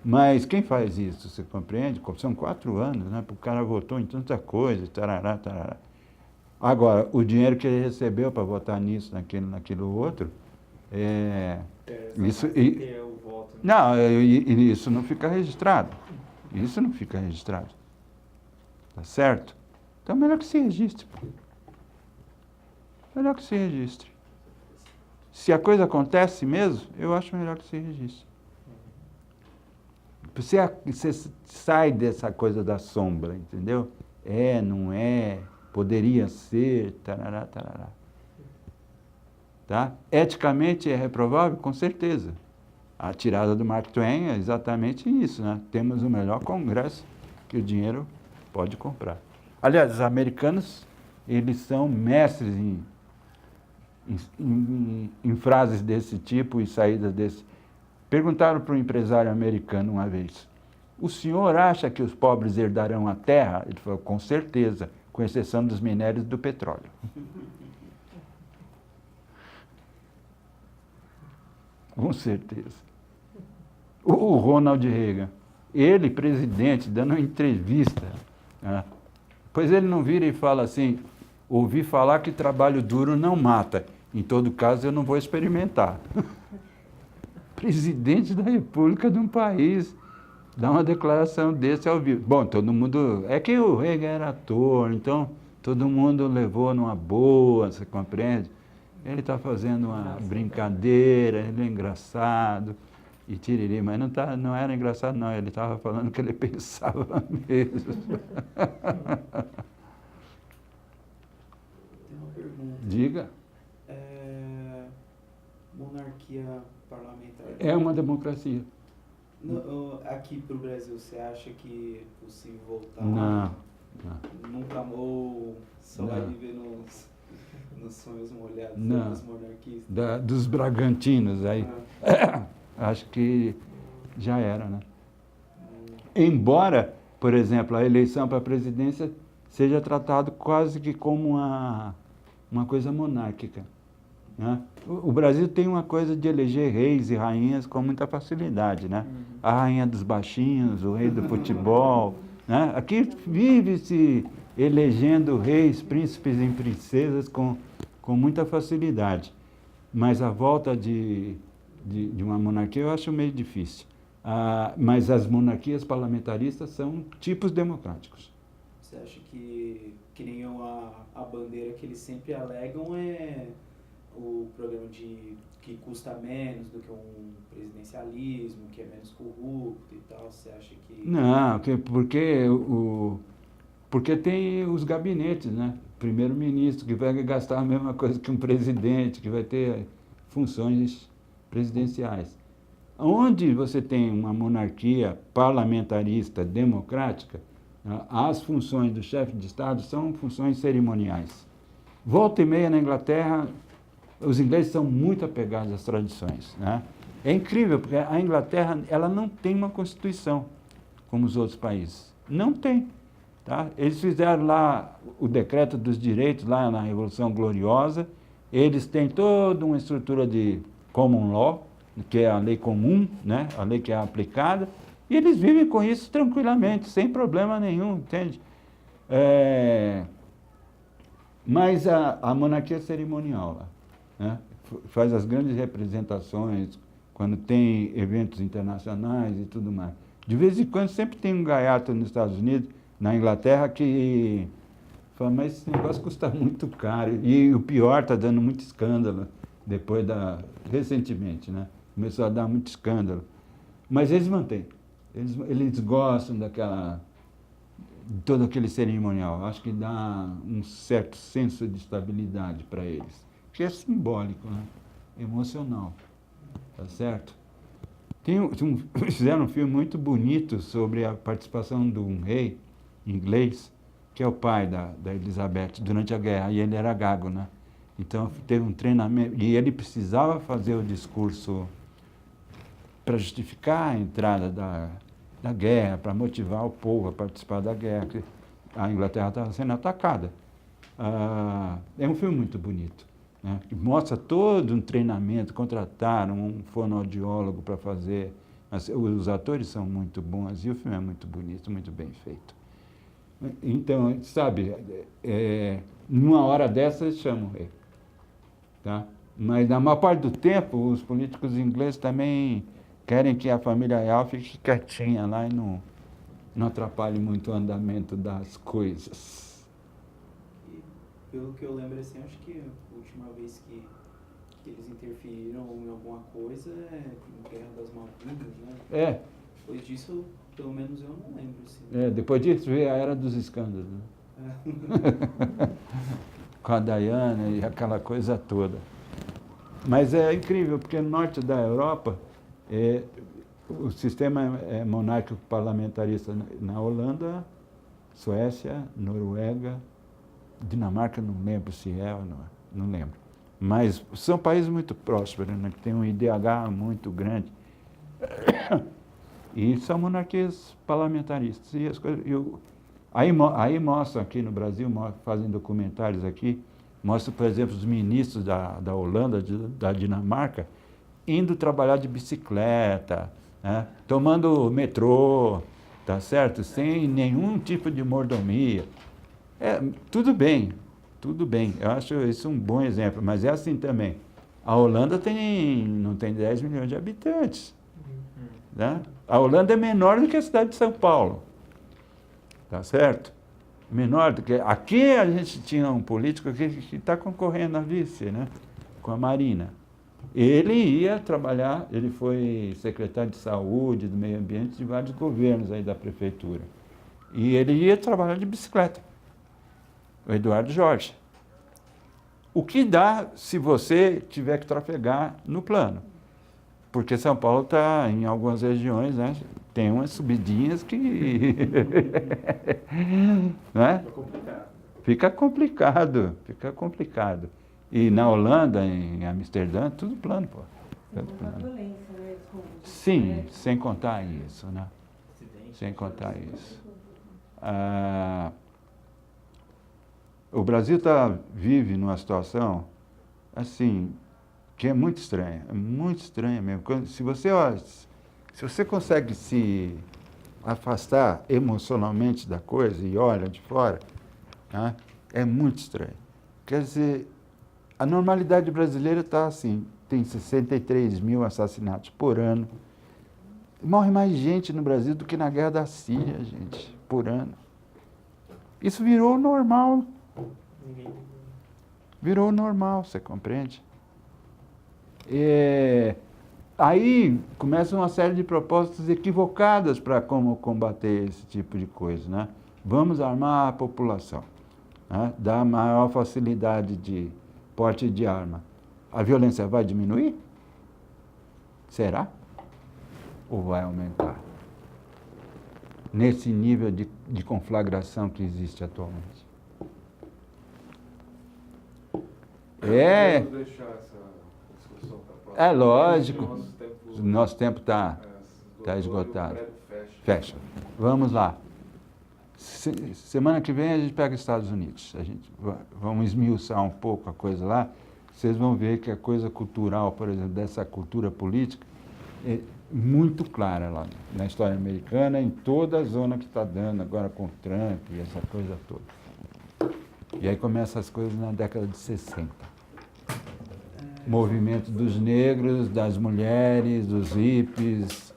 Mas quem faz isso, você compreende? São 4 anos, né? O cara votou em tanta coisa, tarará, tarará. Agora, o dinheiro que ele recebeu para votar nisso, naquilo outro, isso, o voto, né? não, isso não fica registrado. Isso não fica registrado. Tá certo? Então, melhor que se registre. Melhor que se registre. Se a coisa acontece mesmo, eu acho melhor que se registre. Você sai dessa coisa da sombra, entendeu? Não é, poderia ser, tarará, tarará. Tá? Eticamente é reprovável? Com certeza. A tirada do Mark Twain é exatamente isso, né? Temos o melhor Congresso que o dinheiro pode comprar. Aliás, os americanos, eles são mestres em frases desse tipo e saídas desse. Perguntaram para um empresário americano uma vez, o senhor acha que os pobres herdarão a terra? Ele falou, com certeza. com exceção dos minérios do petróleo. Com certeza. O Ronald Reagan, ele, presidente, dando uma entrevista, né? Pois ele não vira e fala assim, ouvi falar que trabalho duro não mata, em todo caso eu não vou experimentar. Presidente da República de um país dá uma declaração desse ao vivo. Bom, todo mundo... É que o Reagan era ator, então todo mundo levou numa boa, você compreende? Ele está fazendo uma brincadeira, ele é engraçado, e tiriri, mas não era engraçado não, ele estava falando que ele pensava mesmo. Tem uma pergunta. Diga. Monarquia parlamentar. É uma democracia. Aqui para o Brasil, você acha que é possível voltar? Não. Nunca amou, só vai Não. viver nos sonhos molhados Não. dos monarquistas? Dos Bragantinos aí. Acho que já era, né? Embora, por exemplo, a eleição para a presidência seja tratado quase que como uma coisa monárquica, né? O Brasil tem uma coisa de eleger reis e rainhas com muita facilidade, né? A rainha dos baixinhos, o rei do futebol, né? Aqui vive-se elegendo reis, príncipes e princesas com muita facilidade. Mas a volta de uma monarquia eu acho meio difícil. Mas as monarquias parlamentaristas são tipos democráticos. Você acha que nem a bandeira que eles sempre alegam é o programa que custa menos do que um presidencialismo, que é menos corrupto e tal? Você acha que... Não, porque tem os gabinetes, né? Primeiro-ministro, que vai gastar a mesma coisa que um presidente, que vai ter funções presidenciais. Onde você tem uma monarquia parlamentarista, democrática, as funções do chefe de Estado são funções cerimoniais. Volta e meia na Inglaterra, os ingleses são muito apegados às tradições, né? É incrível, porque a Inglaterra ela não tem uma constituição, como os outros países. Não tem. Tá? Eles fizeram lá o decreto dos direitos, lá na Revolução Gloriosa. Eles têm toda uma estrutura de common law, que é a lei comum, né? A lei que é aplicada, e eles vivem com isso tranquilamente, sem problema nenhum, entende? Mas a monarquia cerimonial lá, né? Faz as grandes representações, quando tem eventos internacionais e tudo mais. De vez em quando sempre tem um gaiato nos Estados Unidos, na Inglaterra, que fala, mas esse negócio custa muito caro. E o pior, está dando muito escândalo, recentemente, né? Começou a dar muito escândalo. Mas eles mantêm. Eles gostam de todo aquele cerimonial. Acho que dá um certo senso de estabilidade para eles. Que é simbólico, né? Emocional. Tá certo? Fizeram um filme muito bonito sobre a participação de um rei inglês, que é o pai da Elizabeth, durante a guerra, e ele era gago, né? Então teve um treinamento, e ele precisava fazer o discurso para justificar a entrada da guerra, para motivar o povo a participar da guerra, que a Inglaterra estava sendo atacada. É um filme muito bonito, né? Que mostra todo um treinamento, contrataram um fonoaudiólogo para fazer. Os atores são muito bons e o filme é muito bonito, muito bem feito. Então, sabe, numa hora dessa eles chamam o rei. Tá? Mas na maior parte do tempo, os políticos ingleses também querem que a família real fique quietinha lá e não atrapalhe muito o andamento das coisas. E, pelo que eu lembro, assim, acho que a última vez que eles interferiram em alguma coisa é em Guerra das Malvinas, né? Depois disso, pelo menos eu não lembro. Assim. Depois disso veio a era dos escândalos. Né? Com a Diana e aquela coisa toda. Mas é incrível, porque no norte da Europa, o sistema é monárquico parlamentarista na Holanda, Suécia, Noruega, Dinamarca, não lembro se é ou não lembro. Mas são países muito prósperos, né, que têm um IDH muito grande. E são monarquias parlamentaristas. E Aí mostram aqui no Brasil, fazem documentários aqui, mostram, por exemplo, os ministros da Holanda, da Dinamarca, indo trabalhar de bicicleta, né? Tomando metrô, tá certo? Sem nenhum tipo de mordomia. Tudo bem, eu acho isso um bom exemplo, mas é assim também. A Holanda não tem 10 milhões de habitantes, né? A Holanda é menor do que a cidade de São Paulo, tá certo? Menor do que... Aqui a gente tinha um político que está concorrendo a vice, né? Com a Marina. Ele ia trabalhar, ele foi secretário de saúde, do meio ambiente de vários governos aí da prefeitura. E ele ia trabalhar de bicicleta. O Eduardo Jorge. O que dá se você tiver que trafegar no plano? Porque São Paulo está, em algumas regiões, né, tem umas subidinhas que... né? Fica complicado. E na Holanda, em Amsterdã, tudo plano, pô. Tudo plano. Violência, né? Sim, sem contar isso, né? Sem contar isso. O Brasil vive numa situação, assim, que é muito estranha mesmo. Se você consegue se afastar emocionalmente da coisa e olha de fora, né, é muito estranho. Quer dizer, a normalidade brasileira está assim, tem 63 mil assassinatos por ano. Morre mais gente no Brasil do que na guerra da Síria, gente, por ano. Isso virou normal. Virou normal, você compreende? Aí começa uma série de propostas equivocadas para como combater esse tipo de coisa, né? Vamos armar a população, né? Dar maior facilidade de porte de arma. A violência vai diminuir? Será? Ou vai aumentar? Nesse nível de conflagração que existe atualmente. Vamos deixar essa discussão para a próxima. É lógico. Nosso tempo está esgotado. Fecha. Vamos lá. Semana que vem a gente pega Estados Unidos. Vamos esmiuçar um pouco a coisa lá. Vocês vão ver que a coisa cultural, por exemplo, dessa cultura política, é muito clara lá na história americana, em toda a zona que está dando agora com o Trump e essa coisa toda. E aí começam as coisas na década de 60. Movimento dos negros, das mulheres, dos hippies,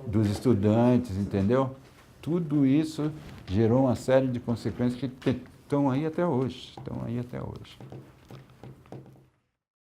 dos estudantes, entendeu? Tudo isso gerou uma série de consequências que estão aí até hoje.